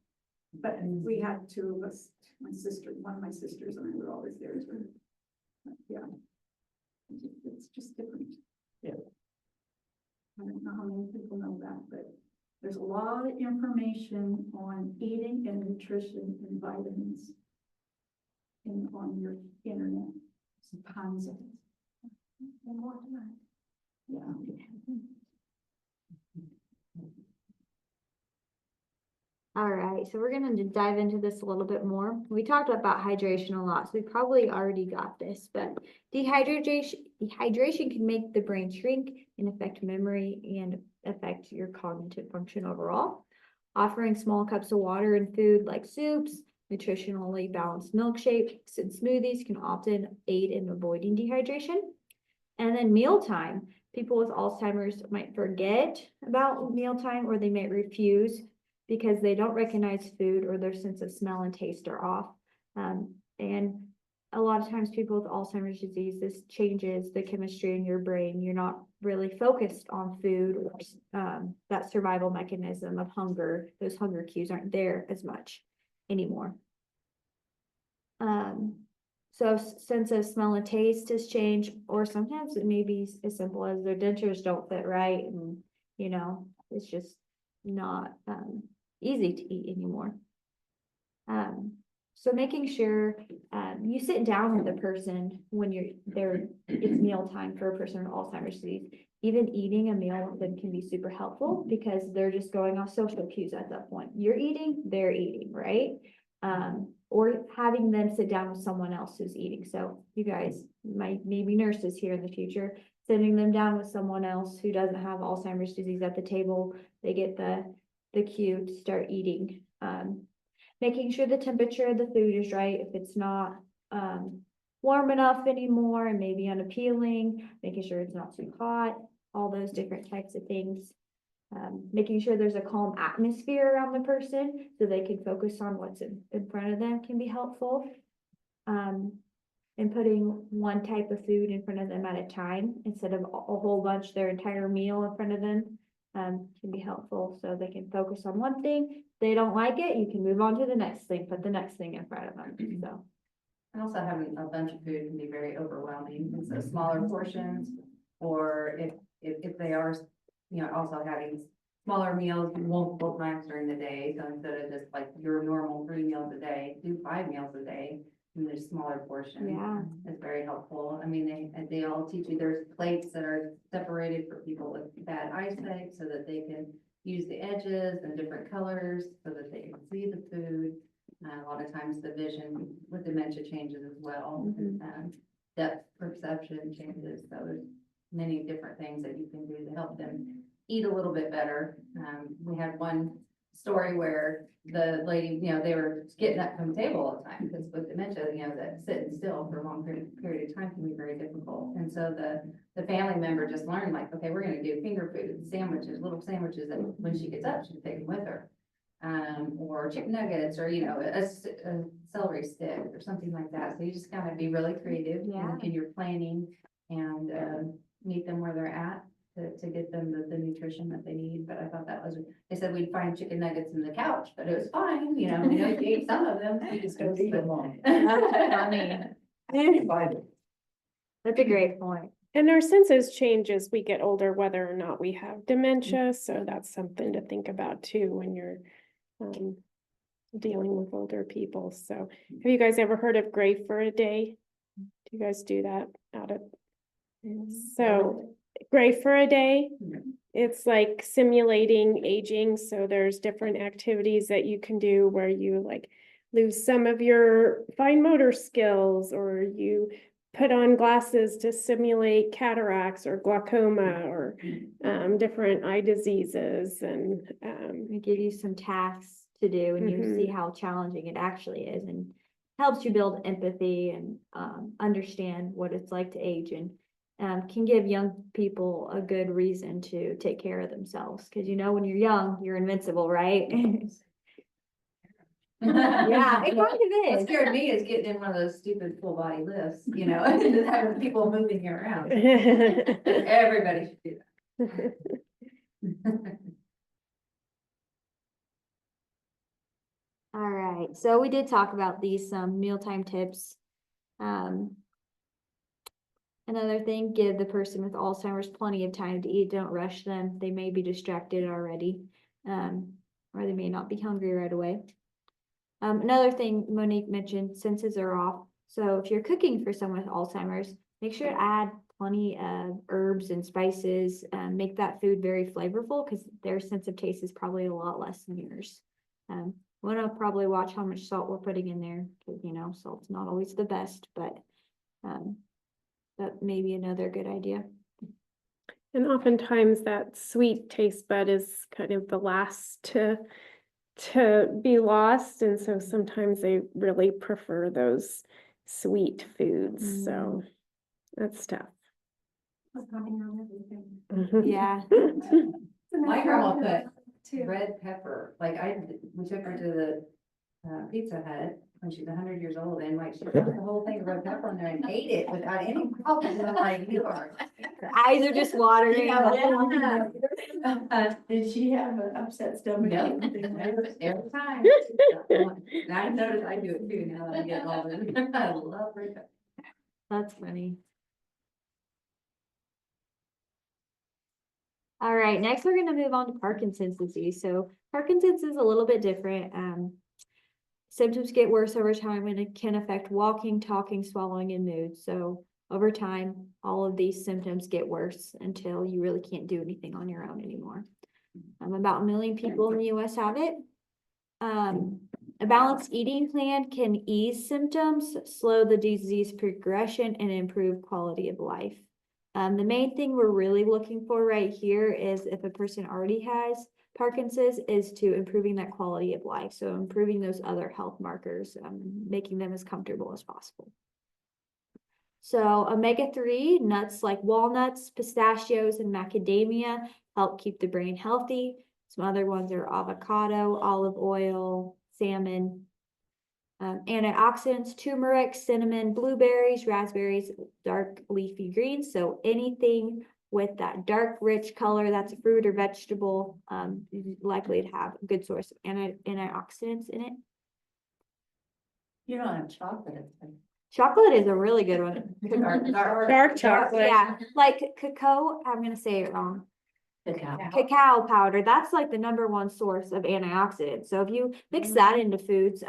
But we had two of us, one of my sisters and I were always there to, yeah. It's just different. Yeah. I don't know how many people know that, but there's a lot of information on eating and nutrition and vitamins on your internet. Tons of it. Yeah. All right, so we're gonna dive into this a little bit more. We talked about hydration a lot, so we probably already got this, but dehydration can make the brain shrink and affect memory and affect your cognitive function overall. Offering small cups of water and food like soups, nutritionally balanced milkshakes, and smoothies can often aid in avoiding dehydration. And then mealtime, people with Alzheimer's might forget about mealtime or they might refuse because they don't recognize food or their sense of smell and taste are off. And a lot of times people with Alzheimer's disease, this changes the chemistry in your brain. You're not really focused on food or that survival mechanism of hunger. Those hunger cues aren't there as much anymore. So sense of smell and taste has changed, or sometimes it may be as simple as their dentures don't fit right and, you know, it's just not easy to eat anymore. So making sure you sit down with a person when it's mealtime for a person with Alzheimer's disease. Even eating a meal with them can be super helpful because they're just going off social cues at that point. You're eating, they're eating, right? Or having them sit down with someone else who's eating. So you guys might maybe nurses here in the future, sitting them down with someone else who doesn't have Alzheimer's disease at the table. They get the cue to start eating. Making sure the temperature of the food is right. If it's not warm enough anymore and maybe unappealing, making sure it's not too hot, all those different types of things. Making sure there's a calm atmosphere around the person so they can focus on what's in front of them can be helpful. And putting one type of food in front of them at a time instead of a whole bunch, their entire meal in front of them can be helpful so they can focus on one thing. If they don't like it, you can move on to the next thing, put the next thing in front of them, so. And also having a bunch of food can be very overwhelming, and so smaller portions, or if they are, you know, also having smaller meals multiple times during the day. So instead of just like your normal 3 meals a day, do 5 meals a day in this smaller portion. Yeah. It's very helpful. I mean, they all teach you there's plates that are separated for people with bad eyesight so that they can use the edges and different colors so that they can see the food. A lot of times the vision with dementia changes as well. Depth perception changes. So there's many different things that you can do to help them eat a little bit better. We had one story where the lady, you know, they were getting up from the table all the time because with dementia, you know, that sitting still for a long period of time can be very difficult. And so the family member just learned, like, okay, we're going to do finger food, sandwiches, little sandwiches, and when she gets up, she can take them with her. Or chicken nuggets, or, you know, a celery stick or something like that. So you just gotta be really creative in your planning and meet them where they're at to get them the nutrition that they need. But I thought that was, they said we'd find chicken nuggets in the couch, but it was fine, you know, if you ate some of them, you just go eat them all. That's a great point. And our senses change as we get older, whether or not we have dementia, so that's something to think about too when you're dealing with older people. So have you guys ever heard of Gray for a Day? Do you guys do that out of? So Gray for a Day, it's like simulating aging. So there's different activities that you can do where you like lose some of your fine motor skills, or you put on glasses to simulate cataracts or glaucoma or different eye diseases, and We give you some tasks to do and you see how challenging it actually is, and helps you build empathy and understand what it's like to age, and can give young people a good reason to take care of themselves. Cause you know, when you're young, you're invincible, right? Yeah, it kind of What is. scared me is getting in one of those stupid full body lifts, you know, and just having people moving you around. Everybody should do that. All right, so we did talk about these, some mealtime tips. Another thing, give the person with Alzheimer's plenty of time to eat. Don't rush them. They may be distracted already, or they may not be hungry right away. Another thing Monique mentioned, senses are off. So if you're cooking for someone with Alzheimer's, make sure to add plenty of herbs and spices, make that food very flavorful because their sense of taste is probably a lot less than yours. Want to probably watch how much salt we're putting in there because, you know, salt's not always the best, but that may be another good idea. And oftentimes that sweet taste bud is kind of the last to be lost. And so sometimes they really prefer those sweet foods. So that's tough. Yeah. My grandma put red pepper, like we took her to the Pizza Hut when she was 100 years old, and like she put the whole thing of red pepper in there and ate it without any problem. I'm like, you are. Her eyes are just watering. Did she have an upset stomach? No, every time. And I noticed I do it too now that I'm getting older. I love red pepper. That's funny. All right, next we're gonna move on to Parkinson's disease. So Parkinson's is a little bit different. Symptoms get worse over time and it can affect walking, talking, swallowing, and mood. So over time, all of these symptoms get worse until you really can't do anything on your own anymore. About 1 million people in the US have it. A balanced eating plan can ease symptoms, slow the disease progression, and improve quality of life. The main thing we're really looking for right here is if a person already has Parkinson's is to improving that quality of life. So improving those other health markers, making them as comfortable as possible. So omega-3 nuts like walnuts, pistachios, and macadamia help keep the brain healthy. Some other ones are avocado, olive oil, salmon. Antioxidants, turmeric, cinnamon, blueberries, raspberries, dark leafy greens. So anything with that dark, rich color that's a fruit or vegetable, is likely to have a good source of antioxidants in it. You don't have chocolate. Chocolate is a really good one. Dark chocolate. Yeah, like cacao, I'm gonna say it wrong. Cacao powder, that's like the #1 source of antioxidants. So if you mix that into foods,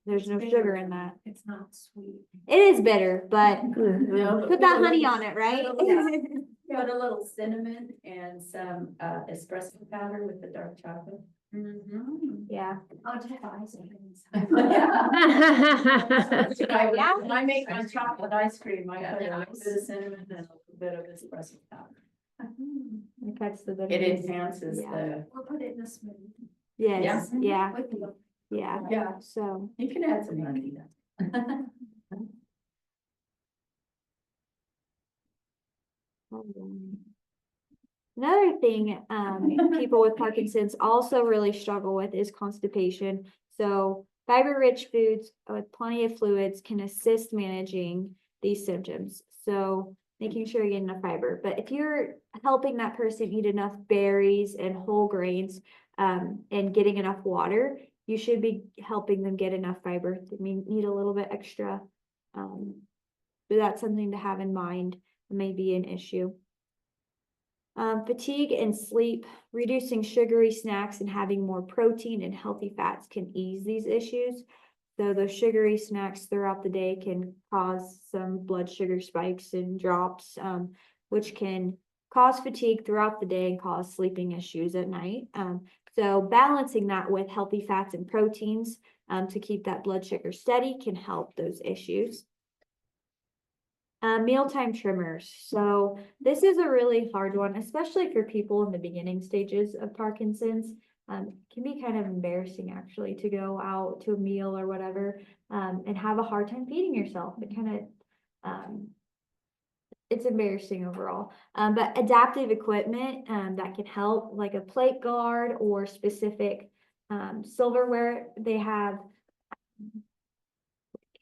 there's no sugar in that. It's not sweet. It is bitter, but No, put that honey on it, right? Put a little cinnamon and some espresso powder with the dark chocolate. Yeah. Oh, just ice Yeah. When I make my chocolate ice cream, I put a little bit of cinnamon and a little bit of espresso powder. That's the It bitterness. enhances Yeah. the, We'll put it in a smoothie. Yes, yeah, With the- yeah. yeah, So, you can add some honey. another thing, people with Parkinson's also really struggle with is constipation. So fiber-rich foods with plenty of fluids can assist managing these symptoms. So making sure you get enough fiber. But if you're helping that person eat enough berries and whole grains, and getting enough water, you should be helping them get enough fiber. They may need a little bit extra. But that's something to have in mind. It may be an issue. Fatigue and sleep, reducing sugary snacks and having more protein and healthy fats can ease these issues. So those sugary snacks throughout the day can cause some blood sugar spikes and drops, which can cause fatigue throughout the day and cause sleeping issues at night. So balancing that with healthy fats and proteins to keep that blood sugar steady can help those issues. Mealtime trimmers. So this is a really hard one, especially for people in the beginning stages of Parkinson's. It can be kind of embarrassing actually to go out to a meal or whatever and have a hard time feeding yourself. It kind of, it's embarrassing overall. But adaptive equipment that can help, like a plate guard or specific silverware. They have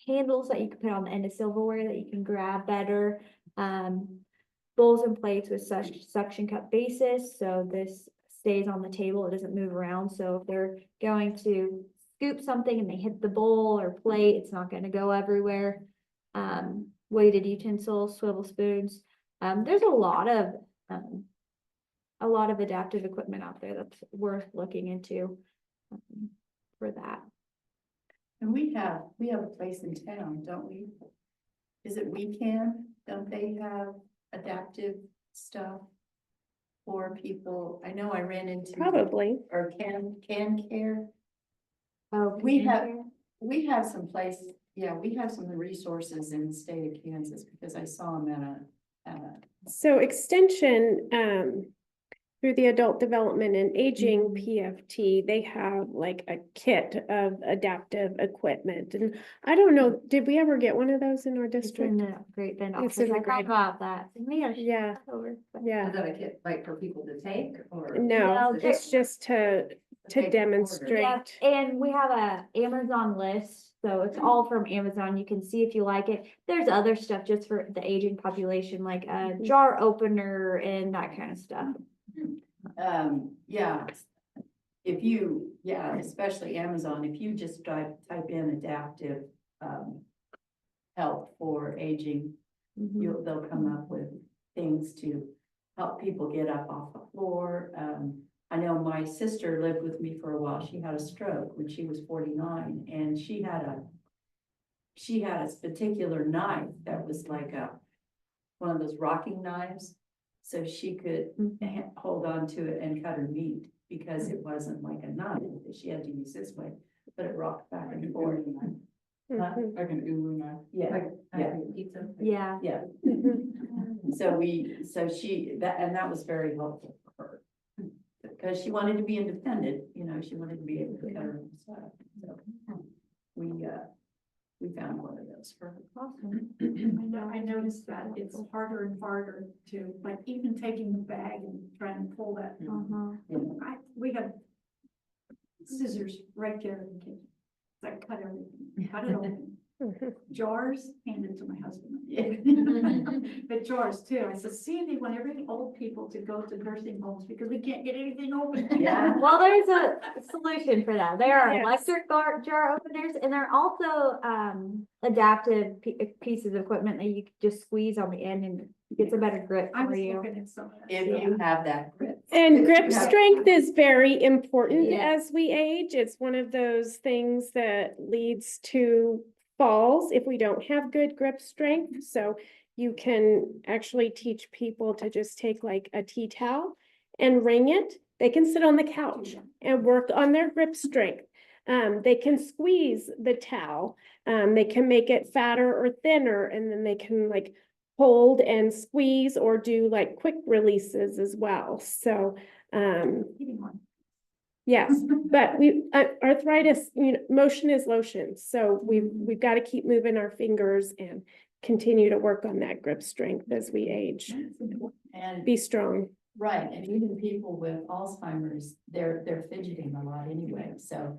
handles that you can put on the end of silverware that you can grab better. Bowls and plates with such suction cup bases. So this stays on the table, it doesn't move around, so if they're going to scoop something and they hit the bowl or plate, it's not gonna go everywhere. Weighted utensils, swivel spoons, there's a lot of adaptive equipment out there that's worth looking into for that. And we have a place in town, don't we? Is it Wecan? Don't they have adaptive stuff for people? I know I ran into. Probably. Or can care. Oh, We have some place, yeah, we have some resources in the state of Kansas because I saw them at a, So extension, through the Adult Development and Aging Mhm. PFT, they have like a kit of adaptive equipment. And I don't know, did we ever get one of those in our It's in district? the Great Bend It's office. in the I Great- thought about that. We gotta Yeah, shift that over, but- yeah. Is that a kit like for people to take or? No, Well, it's just to Take demonstrate. Yeah, and we have a Amazon list, so it's all from Amazon. You can see if you like it. There's other stuff just for the aging population, like a jar opener and that kind of stuff. yeah. If you, yeah, especially Amazon, if you just type in adaptive, help for aging, they'll come up with things to help people get up off the floor. I know my sister lived with me for a while. She had a stroke when she was 49 and she had a particular knife that was like one of those rocking knives. So she could hold on to it and cut her meat because it wasn't like a knife that she had to use this way, but it rocked back and forth. Mhm. Like an ulu knife? Yeah, Like, yeah. pizza? Yeah. yeah. Mhm. That was very helpful for her. Because she wanted to be independent, she wanted to be able to cut her own stuff. So we found one of those for her. Awesome. I noticed that it's harder and harder to, like, even taking the bag and trying to pull that. Uh-huh. We have scissors right there in the kitchen. I cut everything, cut it open. Mhm. Jars, handed to my husband. Yeah. But jars too. I said, see, they want every old people to go to nursing homes because we can't get anything open. Yeah. Well, there's a solution for that. There are Yes. electric jar openers and there are also adaptive pieces of equipment that you can just squeeze on the end and it gets a better grip I for was you. looking at some of that. If you have that grip. And grip Yeah. strength is very important Yeah. as we age. It's one of those things that leads to falls if we don't have good grip strength. So you can actually teach people to just take like a tea towel and wring it. They can sit on the couch and work on their grip strength. They can squeeze the towel. They can make it fatter or thinner, and then they can like hold and squeeze or do like quick releases as well. So, Eating one. yes, but arthritis, motion is lotion. So we've got to keep moving our fingers and continue to work on that grip strength as we age. And Be strong. right, and even people with Alzheimer's, they're fidgeting a lot anyway, so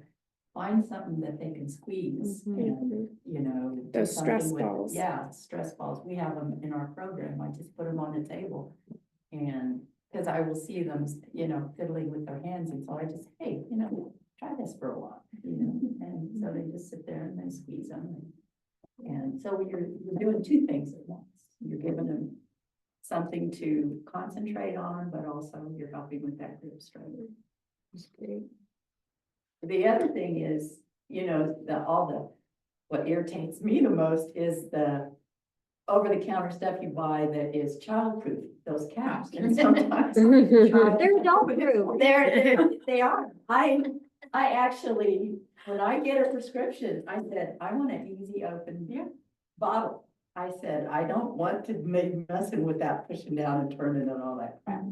find something that they can squeeze and, do Those stress something with it. balls. Yeah, stress balls. We have them in our program. I just put them on the table. And, because I will see them, fiddling with their hands, and so I just, hey, try this for a while, and so they just sit there and they squeeze them. And so you're doing two things at once. You're giving them something to concentrate on, but also you're helping with that grip strength. That's great. The other thing is, what irritates me the most is the over-the-counter stuff you buy that is childproof, those caps. And sometimes They're adult-proof. they are. I actually, when I get a prescription, I said, I want an easy open bottle. I said, I don't want to make messing with that, pushing down and turning and all that crap.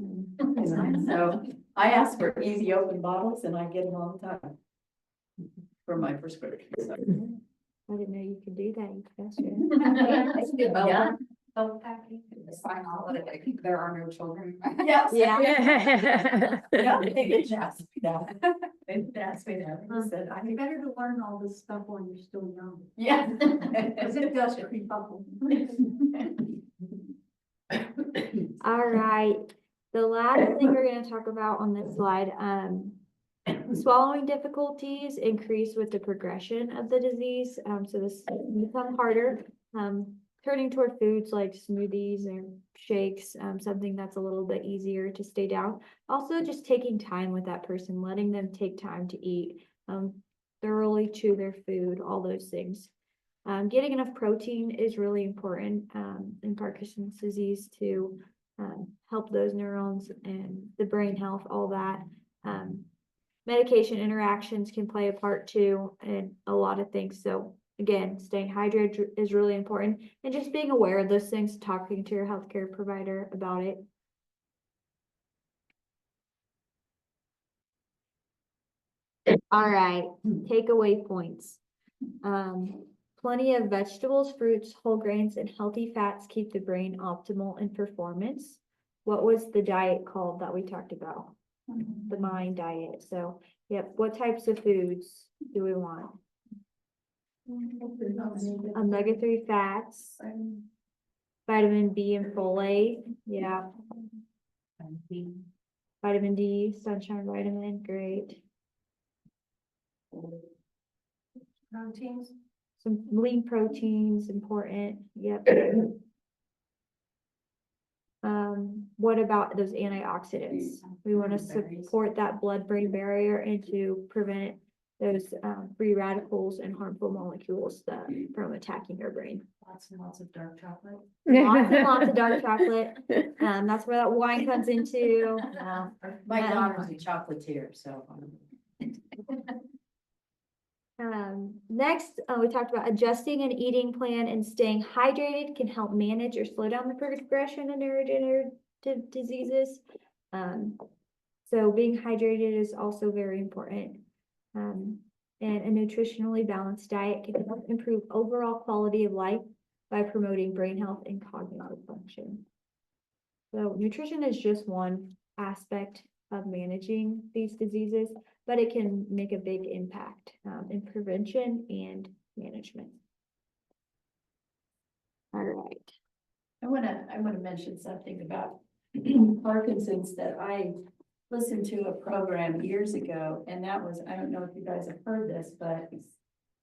So I ask for easy open bottles and I get them all the time for my prescription. So. I didn't know you could do that. That's good. Yeah. Self-packing, sign all of it, there are no children. Yes. Yeah. Yeah, they didn't ask me that. They didn't ask me that. They said, I It's better to learn all this stuff while you're still young. yeah. Because it does creep up on you. All right. The last thing we're gonna talk about on this slide, swallowing difficulties increase with the progression of the disease. So this can become harder. Turning toward foods like smoothies and shakes, something that's a little bit easier to stay down. Also, just taking time with that person, letting them take time to eat, thoroughly chew their food, all those things. Getting enough protein is really important in Parkinson's disease to help those neurons and the brain health, all that. Medication interactions can play a part too, and a lot of things. So again, staying hydrated is really important, and just being aware of those things, talking to your healthcare provider about it. All right, takeaway points. Plenty of vegetables, fruits, whole grains, and healthy fats keep the brain optimal in performance. What was the diet called that we talked about? The MIND diet. So, yep, what types of foods do we want? Omega-3 fats, vitamin B and folate, yeah. Vitamin D, sunshine vitamin, great. Proteins. Some lean proteins, important, yep. What about those antioxidants? We want to support that blood-brain barrier and to prevent those free radicals and harmful molecules that from attacking your brain. Lots and lots of dark chocolate. Lots and lots of dark chocolate. That's where that wine comes into. My daughter's a chocolatier, so. Next, we talked about adjusting an eating plan and staying hydrated can help manage or slow down the progression of neurodegenerative diseases. So being hydrated is also very important. And a nutritionally balanced diet can help improve overall quality of life by promoting brain health and cognitive function. So nutrition is just one aspect of managing these diseases, but it can make a big impact in prevention and management. All right. I wanna mention something about Parkinson's that I listened to a program years ago, and that was, I don't know if you guys have heard this, but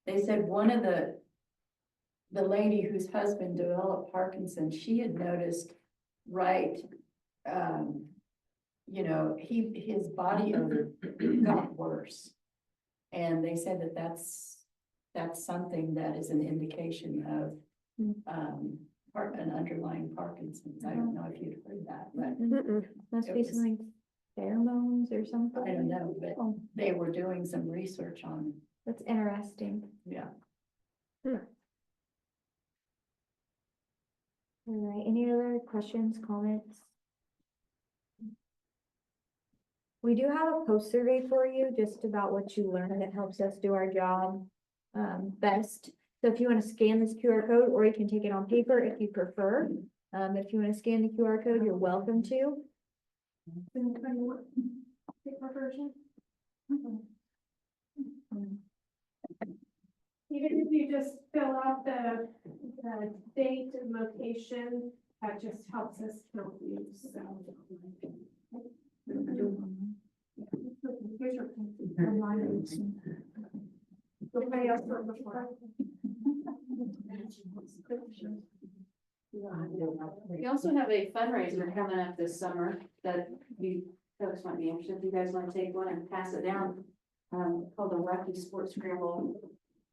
they said one of the lady whose husband developed Parkinson's, she had noticed, right, you know, his body odor got worse. And they said that that's something that is an indication of, an underlying Parkinson's. I don't know if you'd heard that, but Must It be was- something pheromones or something. I don't know, but Oh, they were doing some research on it. that's interesting. Yeah. All right, any other questions, comments? We do have a post survey for you just about what you learned. It helps us do our job best. So if you want to scan this QR code, or you can take it on paper if you prefer. If you want to scan the QR code, you're welcome to. Paper version? Even if you just fill out the date and location, that just helps us count you, so. Somebody else from the front. We also have a fundraiser coming up this summer that you folks might be interested. If you guys want to take one and pass it down, called the Wacky Sports Scramble.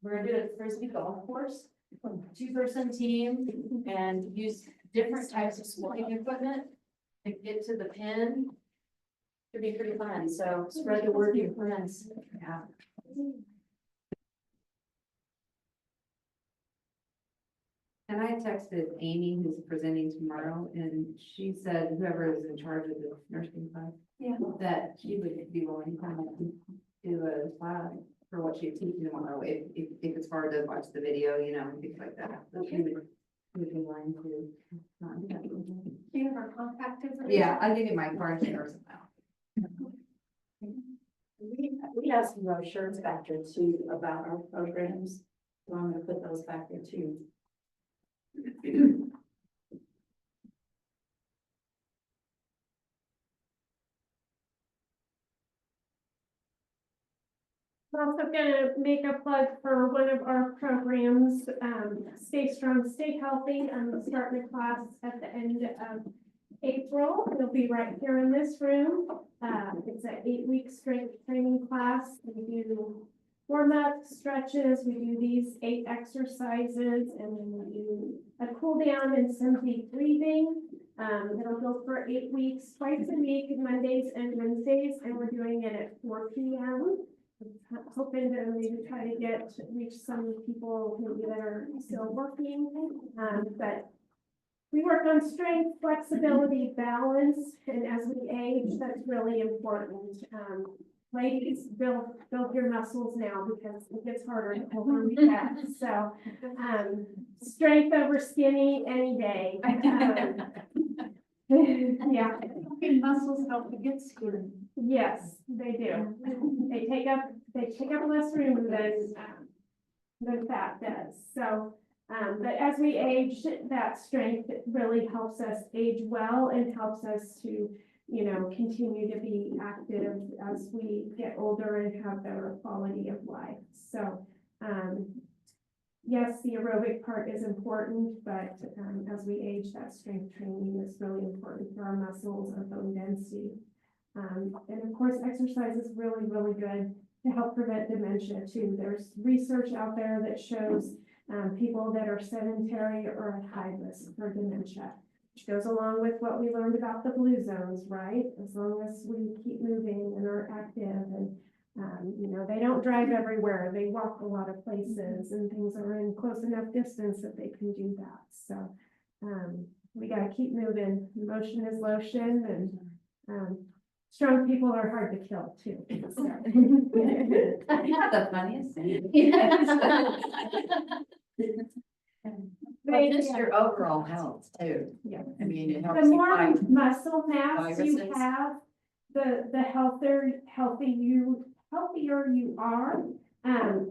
We're gonna do a frisbee golf course, 2-person team, and use different types of sporting equipment to get to the pin. Should be pretty fun. So spread the word to your friends. Yeah. And I texted Amy, who's presenting tomorrow, and she said whoever is in charge of the nursing class. Yeah. That she would be willing to come and do a class for what she's teaching tomorrow, if it's hard to watch the video, you know, and things like that. So she would be willing to. Do you have our contact information? Yeah, I'll give you my card or something. We have some brochures back there too about our programs. So I'm gonna put those back there too. I'm also gonna make a plug for one of our programs, Stay Strong, Stay Healthy. I'm starting a class at the end of April. It'll be right here in this room. It's an 8-week strength training class. We do warm-up stretches. We do these 8 exercises, and then we do a cool down and some deep breathing. It'll go for 8 weeks, twice a week, Mondays and Wednesdays, and we're doing it at 4 p.m. Hoping to maybe try to reach some people maybe that are still working, but we work on strength, flexibility, balance, and as we age, that's really important. Ladies, build your muscles now because it gets harder to over that. So, strength over skinny any day. Yeah. Muscles help to get skinny. Yes, they do. They take up less room than fat does. So, but as we age, that strength really helps us age well and helps us to, continue to be active as we get older and have better quality of life. So, yes, the aerobic part is important, but as we age, that strength training is really important for our muscles, our bone density. And of course, exercise is really, really good to help prevent dementia too. There's research out there that shows people that are sedentary are at high risk for dementia, which goes along with what we learned about the blue zones, right? As long as we keep moving and are active and, they don't drive everywhere. They walk a lot of places and things are in close enough distance that they can do that. So we got to keep moving. Motion is lotion, and strong people are hard to kill too. So. Not the funniest thing. But just your overall health too. Yeah. I mean, it The helps you more fight. muscle mass you viruses. have, the healthier you are. And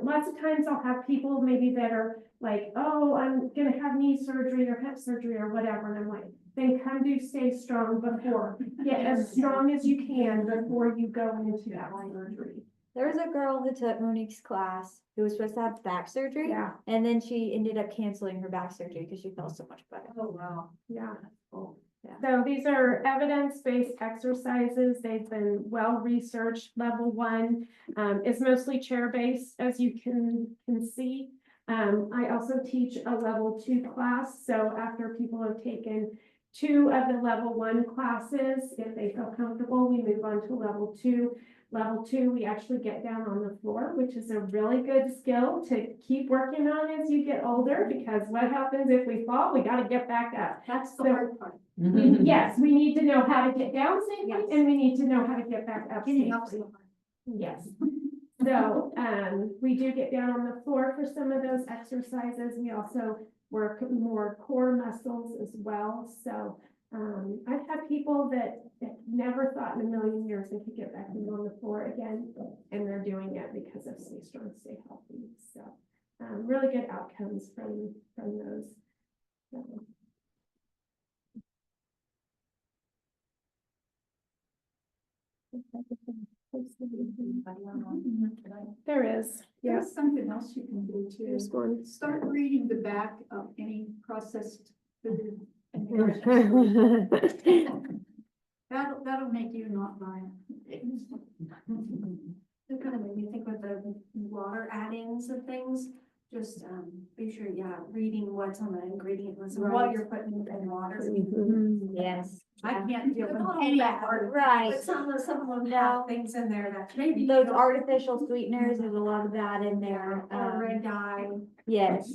lots of times I'll have people maybe that are like, oh, I'm gonna have knee surgery or hip surgery or whatever, and I'm like, then come do Stay Strong before. Get as strong as you can before you go into that surgery. There was a girl who took Monique's class who was supposed to have back surgery. Yeah, And then she ended up canceling her back surgery because she felt so much better. Oh, wow. yeah. Cool. So these are evidence-based exercises. They've been well-researched. Level 1 is mostly chair-based, as you can see. I also teach a level 2 class. So after people have taken 2 of the level 1 classes, if they feel comfortable, we move on to level 2. Level 2, we actually get down on the floor, which is a really good skill to keep working on as you get older, because what happens if we fall? We got to get back up. That's the So- hard part. Yes, we need to know how to get down safely, Yes. and we need to know how to get back up Getting safely. up's the hard. Yes. So, we do get down on the floor for some of those exercises. We also work more core muscles as well. So, I've had people that never thought in a million years they could get back on the floor again, and they're doing it because of Stay Strong, Stay Healthy. So, really good outcomes from those. So. There is, yes. There's something else you can do too. There's one. Start reading the back of any processed food. and That'll make you not violent. It kind of made me think with the water add-ins and things, just be sure, reading what's on the ingredient list and what you're putting in water. Yes. I can't deal They're with not any bad, part of Right. But some of them No. have things in there that maybe. you Those don't- artificial sweeteners, there's a lot of that in there. Or red dye. Yes,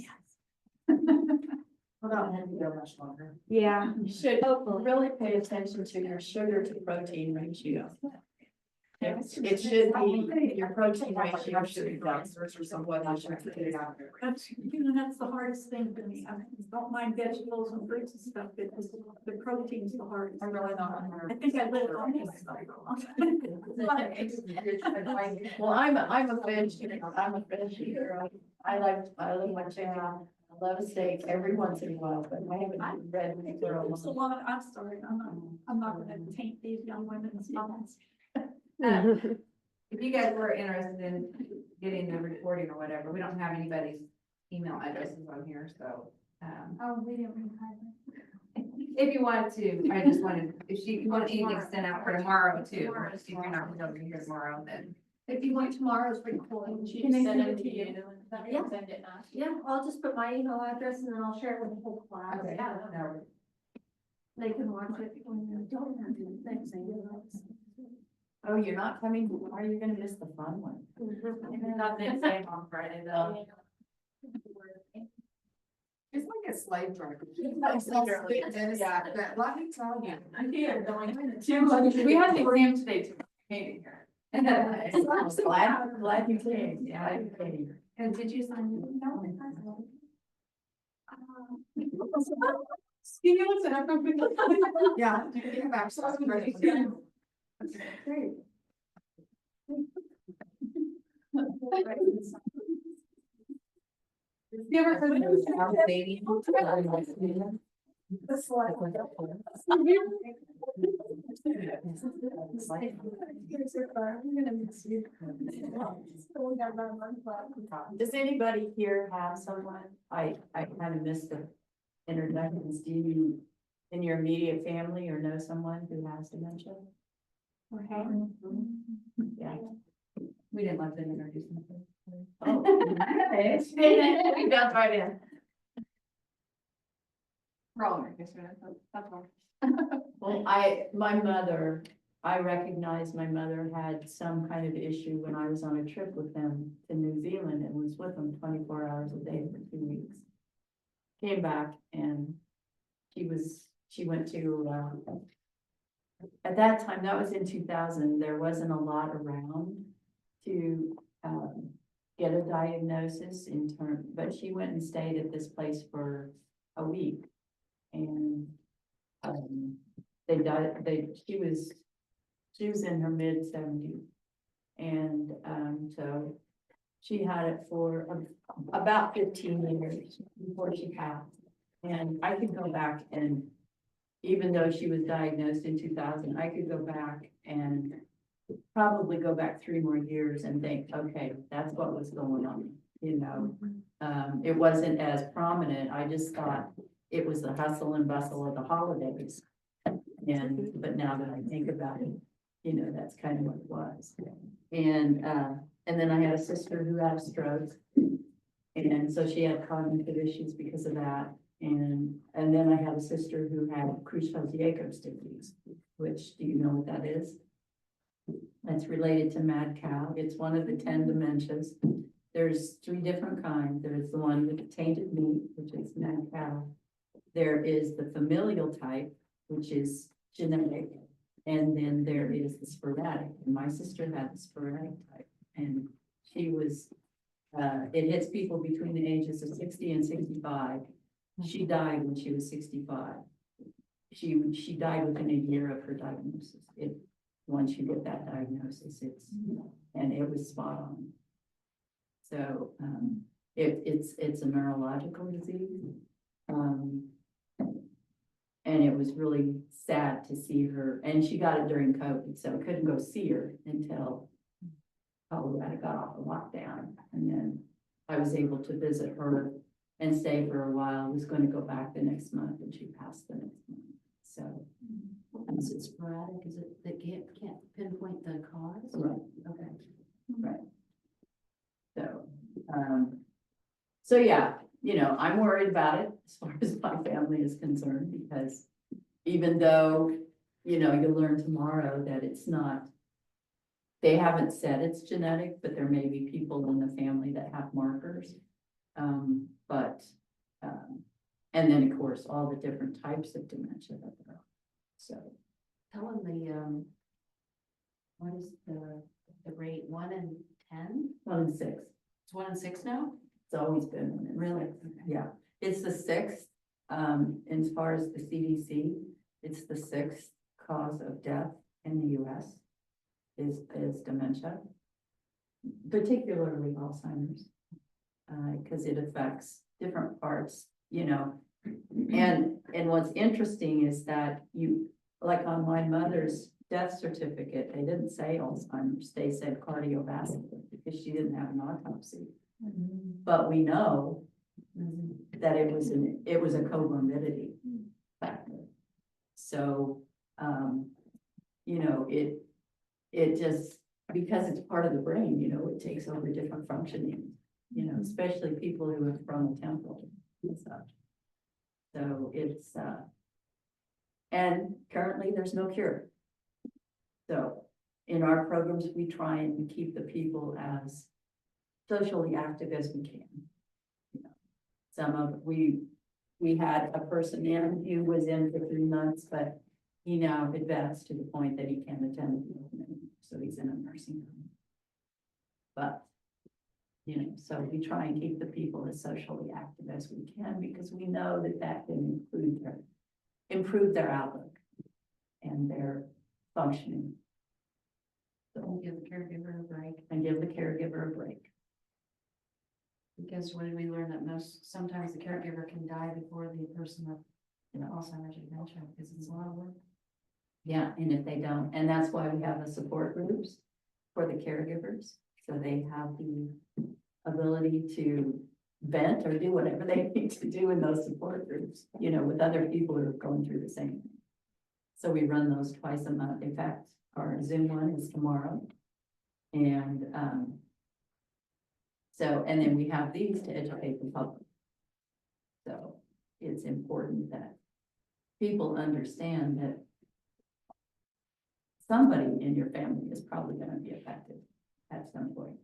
Well, that won't go much longer. yeah. You should Hopefully. really pay attention to your sugar to protein ratio. It should be, your protein ratio should be balanced or somewhat. that's the hardest thing to me. I don't mind vegetables and fruits and stuff, but the protein's the hardest. I'm really not. I think I live on this. Well, I'm a veg eater. I love my chicken. I love a steak every once in a while, but I haven't eaten red meat for a It's a long. lot, I'm sorry, I'm not gonna taint these young women's minds. if you guys were interested in getting the recording or whatever, we don't have anybody's email addresses on here, so. Oh, we didn't retype it. If you want to, I just wanted, if you want anything sent out for tomorrow too, Tomorrow. if you're not going to be here tomorrow, then. If you want tomorrow's recording, She can I send send it it to you? Yeah. Send it us. Yeah, I'll just put my email address and then I'll share it with the whole class. Okay. Yeah. They can watch it when you don't have to do things. Oh, you're not coming, are you gonna miss the fun one? Not the same on Friday though. It's like a slave driver. Yeah. Let me tell you. We had the exam today too. Hating her. Glad you came, yeah, you came. And did you sign it? Yeah. You can have access. Great. Great. You ever heard of this baby? Does anybody here have someone, I kind of missed the introductions, do you, in your immediate family or know someone who has dementia? Okay. Yeah. We didn't let them introduce themselves. Oh, okay. We jumped right in. Wrong. That's all. Well, my mother, I recognize my mother had some kind of issue when I was on a trip with them to New Zealand and was with them 24 hours a day for 2 weeks. Came back and she went to, at that time, that was in 2000, there wasn't a lot around to, get a diagnosis in turn, but she went and stayed at this place for a week. And, she was in her mid-70s. And, so she had it for about 15 years before she passed. And I could go back and, even though she was diagnosed in 2000, I could go back and probably go back 3 more years and think, okay, that's what was going on, you know? It wasn't as prominent. I just thought it was the hustle and bustle of the holidays. But now that I think about it, you know, that's kind of what it was. And then I had a sister who had a stroke. And so she had cognitive issues because of that. And then I had a sister who had Creutzfeldt-Jakob's disease, which, do you know what that is? That's related to mad cow. It's one of the 10 dementias. There's 3 different kinds. There's the one with the tainted meat, which is mad cow. There is the familial type, which is genetic. And then there is the sporadic. And my sister had the sporadic type. And she was, it hits people between the ages of 60 and 65. She died when she was 65. She died within a year of her diagnosis. Once you get that diagnosis, and it was spot on. So, it's a neurological disease. And it was really sad to see her, and she got it during COVID, so I couldn't go see her until Colorado got off the lockdown. And then I was able to visit her and stay for a while. I was going to go back the next month, and she passed the next month. So. Is it sporadic? Is it that can't pinpoint the cause? Right. Okay. Right. So yeah, you know, I'm worried about it as far as my family is concerned, because even though, you know, you'll learn tomorrow that it's not, they haven't said it's genetic, but there may be people in the family that have markers. And then of course, all the different types of dementia that there are. So. Tell them what is the rate, 1 in 10? 1 in 6. It's 1 in 6 now? It's always been 1 in 6. Really? Yeah, it's the 6th, as far as the CDC, it's the 6th cause of death in the US is dementia, particularly Alzheimer's, because it affects different parts, you know. And what's interesting is that like on my mother's death certificate, they didn't say Alzheimer's, they said cardiovascular, because she didn't have an autopsy. But we know that it was a comorbidity factor. So, you know, it just, because it's part of the brain, you know, it takes over different functioning, you know, especially people who have frontotemporal and such. So it's, and currently there's no cure. So in our programs, we try and keep the people as socially active as we can. You know, we had a person in who was in for 3 months, but he now advanced to the point that he can't attend, so he's in a nursing home. But, you know, so we try and keep the people as socially active as we can, because we know that that can improve their outlook and their functioning. So Give the caregiver a break, and give the caregiver a break. because when did we learn that sometimes the caregiver can die before the person with, you know, Alzheimer's or dementia, because it's a lot of work. Yeah, and if they don't, and that's why we have the support groups for the caregivers, so they have the ability to vent or do whatever they need to do in those support groups, you know, with other people who are going through the same thing. So we run those twice a month. In fact, our Zoom one is tomorrow. And, so, and then we have these to educate the public. So it's important that people understand that somebody in your family is probably going to be affected at some point.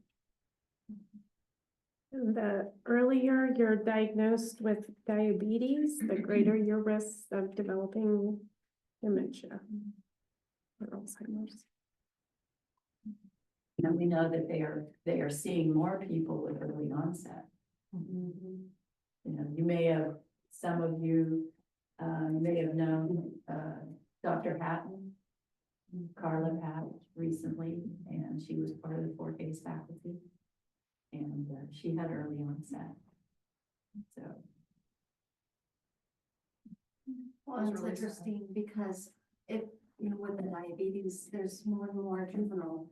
And the earlier you're diagnosed with diabetes, the greater your risk of developing dementia or Alzheimer's. And we know that they are seeing more people with early onset. You know, you may have, some of you may have known Dr. Hatton, Carla Hatt recently, and she was part of the 4Ks faculty. And she had early onset. So. Well, it's interesting because if, you know, with the diabetes, there's more and more juvenile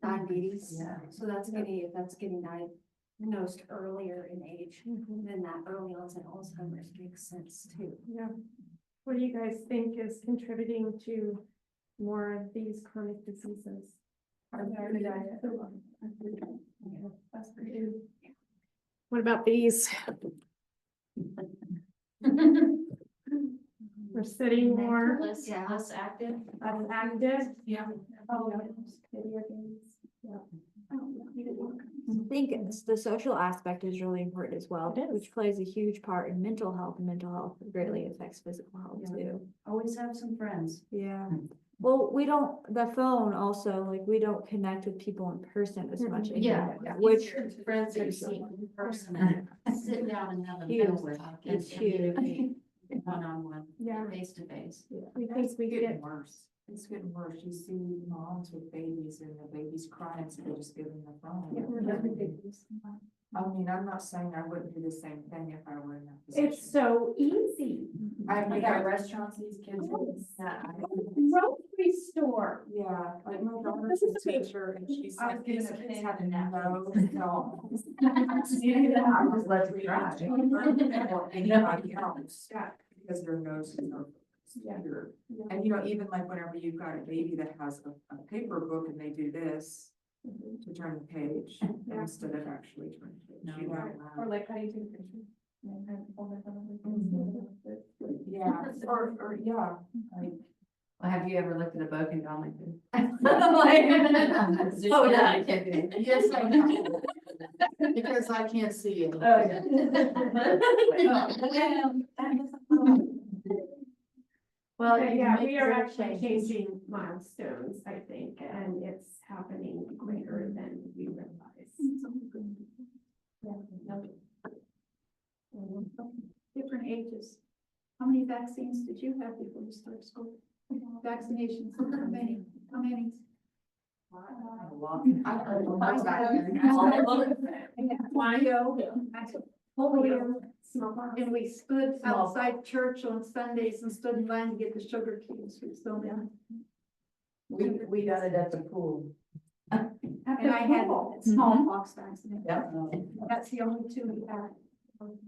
diabetes. Yeah. So that's getting diagnosed earlier in age, then that early onset Alzheimer's makes sense too. Yeah. What do you guys think is contributing to more of these chronic diseases? What about these? We're sitting more Less active. active. Yeah. Video games. Yeah. I think the social aspect is really important as well, It is. which plays a huge part in mental health, and mental health greatly affects physical health Yeah. too. Always have some friends. Yeah. Well, the phone also, like, we don't connect with people in person as much anymore, which Friends that you see in person and sit down and have a Huge. meal with. It's huge. One-on-one, Yeah, face to face. we think we It's get, getting worse. It's getting worse. You see moms with babies and the baby's crying, so they just give them the phone. I mean, I'm not saying I wouldn't do the same thing if I were in that position. it's so easy. I got restaurants, these kids. Grocery store. Yeah, like my daughter's a teacher and she I was said getting these a kids pin. have no dogs. I just let them try. Or anybody else, because their noses are obscured. And you know, even like whenever you've got a baby that has a paper book and they do this to turn the page instead of actually turning the page. Or like Huntington picture. Yeah, or yeah, like. Well, have you ever looked at a book and gone like this? Oh, yeah, I can't do it. Yes, I know. Because I can't see it. Well, But you yeah, make we are little actually changes. changing milestones, I think, and it's happening quicker than we realize. Different ages. How many vaccines did you have before you started school? Vaccinations, how many? How many? Polio, and we stood outside church on Sundays and stood in line to get the sugar cubes for so many. We got it at the pool. And I had smallpox vaccination. Yep. That's the only two we had.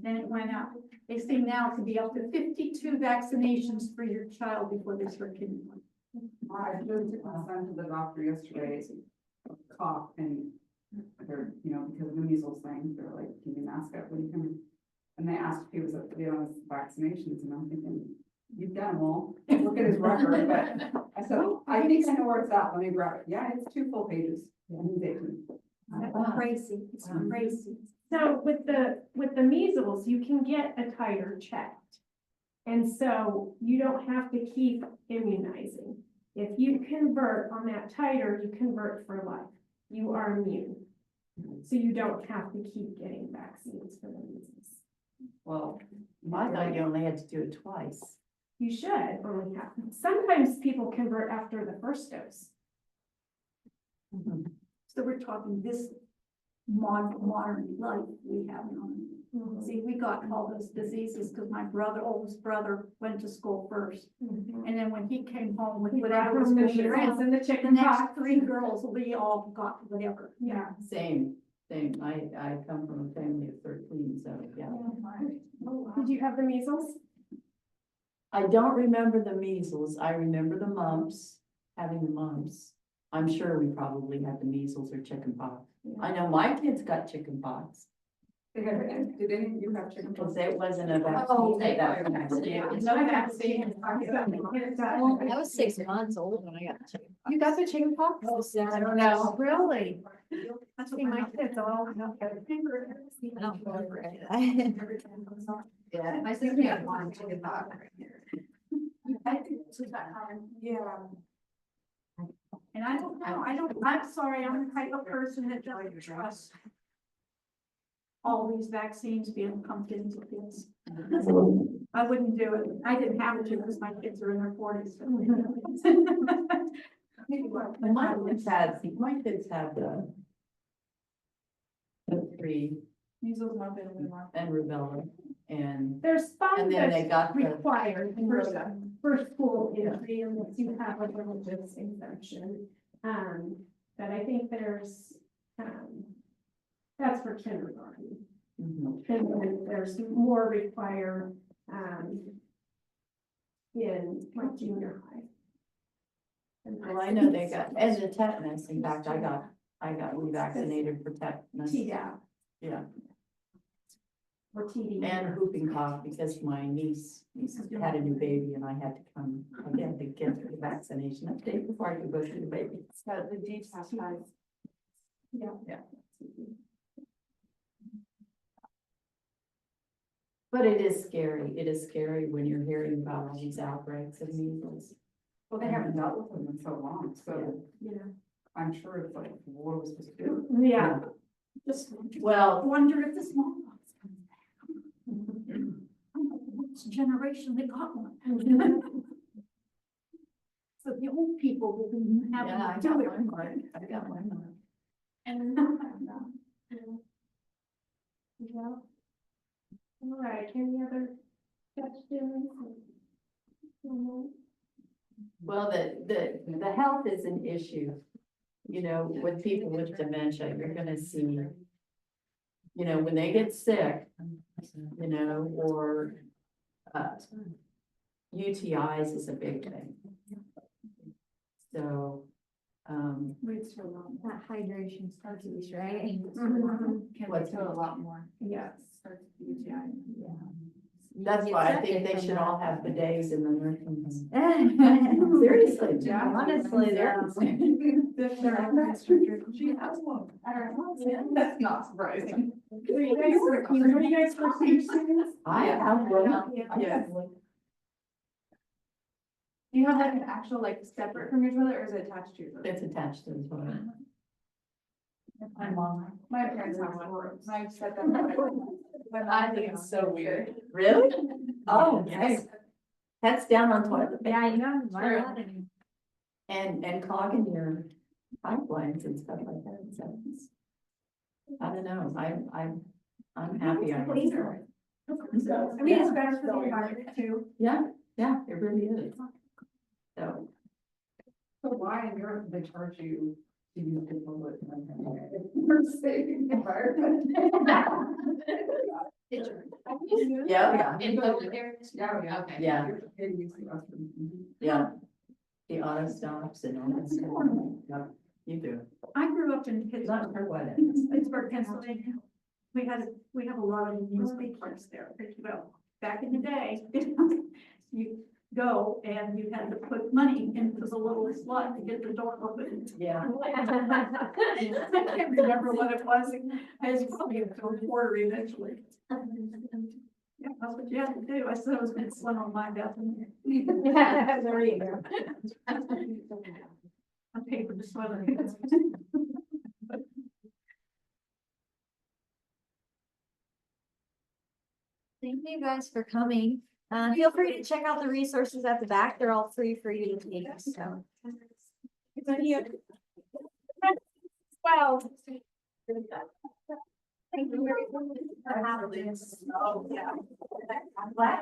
Then it went up. They say now it can be up to 52 vaccinations for your child before they start getting one. I just took my son to the doctor yesterday, cough, and they're, you know, because of the measles thing, they're like, can you mask up when you come in? And they asked if he was up to date on his vaccinations, and I'm thinking, you've done them all, look at his record, but I said, I think I know where it's at, let me grab it. Yeah, it's 2 full pages. Yeah, he's 18. That's crazy. It's crazy. So with the measles, you can get a titer checked. And so you don't have to keep immunizing. If you convert on that titer, you convert for life. You are immune. So you don't have to keep getting vaccines for the measles. Well, I thought you only had to do it twice. You should only have, sometimes people convert after the first dose. So we're talking this modern life we have now. See, we got all those diseases because my oldest brother went to school first. And then when he came home with whatever was going around, And the the chicken next pox. 3 girls, we all got whatever. Yeah. Same. I come from a family of 13, so yeah. Did you have the measles? I don't remember the measles. I remember the mumps, having the mumps. I'm sure we probably had the measles or chickenpox. I know my kids got chickenpox. Did any of you have chicken Because pox? it wasn't a vaccine. Oh, they that were vaccinated. No vaccine. I was 6 months old when I got chicken. You got the chicken pox? I don't know. Really? That's See, my kids all have I don't remember it. Yeah. My sister had one chicken pox. Yeah. And I don't know, I'm sorry, I'm the type of person that doesn't trust all these vaccines being pumped into kids. I wouldn't do it. I didn't have to because my kids are in their 40s. My kids had the 3 Measles, mumps, and rubella, and There's 5 then they that's got the. required for school entry unless you have a religious exemption. But I think there's, that's for kindergarten. Mhm. And then there's more required, in like junior high. Well, I know they got, and the tetanus, in fact, I got revaccinated for tetanus. Tdap Yeah, or TD. and whooping cough because my niece had a new baby and I had to come again to get the vaccination update before I could go see the baby. So the deep size. Yeah. Yeah. But it is scary. It is scary when you're hearing about all these outbreaks of measles. Well, they haven't dealt with them in so long, so Yeah. I'm sure it's like, what was supposed to do? Yeah. Just Well, wonder if the smallpox comes back. Next generation that got one. So the old people will be yeah, I having to got do it. one more. I got one more. And Yeah. All right, any other questions? Well, the health is an issue. You know, with people with dementia, you're gonna see, you know, when they get sick, you know, or UTIs is a big thing. So, That hydration starts, right? Mhm. what's a lot more. Yes. that's why I think they should all have bidets in the nursing home. Seriously. Seriously. Yeah. Honestly, She has one. That's not surprising. What do you guys foresee students? I have one. Yes. Do you have like an actual, like, separate from your toilet, or is it attached to your toilet? It's attached to the toilet. My mom. My parents have one. I said that. I think it's so weird. Really? Oh, yes. That's down on toilet. Yeah, you know. Sure. And clogging your pipelines and stuff like that, so. I don't know, I'm happy. I mean, it's better for the environment too. Yeah, it really is. So, So why in Europe they charge you to use the toilet? For saving the environment. Yeah, In public areas? Yeah, yeah. Okay. yeah, You're paying use the restroom. yeah. The auto stops and all that stuff. Yeah, you do. I grew up in Not for what? Pittsburgh, Pennsylvania. We have a lot of speak parks there. Well, back in the day, you go and you had to put money into the little slot to get the door open. Yeah. I can't remember what it was. I was probably a quarter eventually. Yeah, that's what you had to do. I said it was been slim on my bathroom. There you go. I paid for the sweater. Thank you guys for coming. Feel free to check out the resources at the back. They're all free for you to take, so. Well. Thank you very much for having us. Oh, yeah. I'm glad.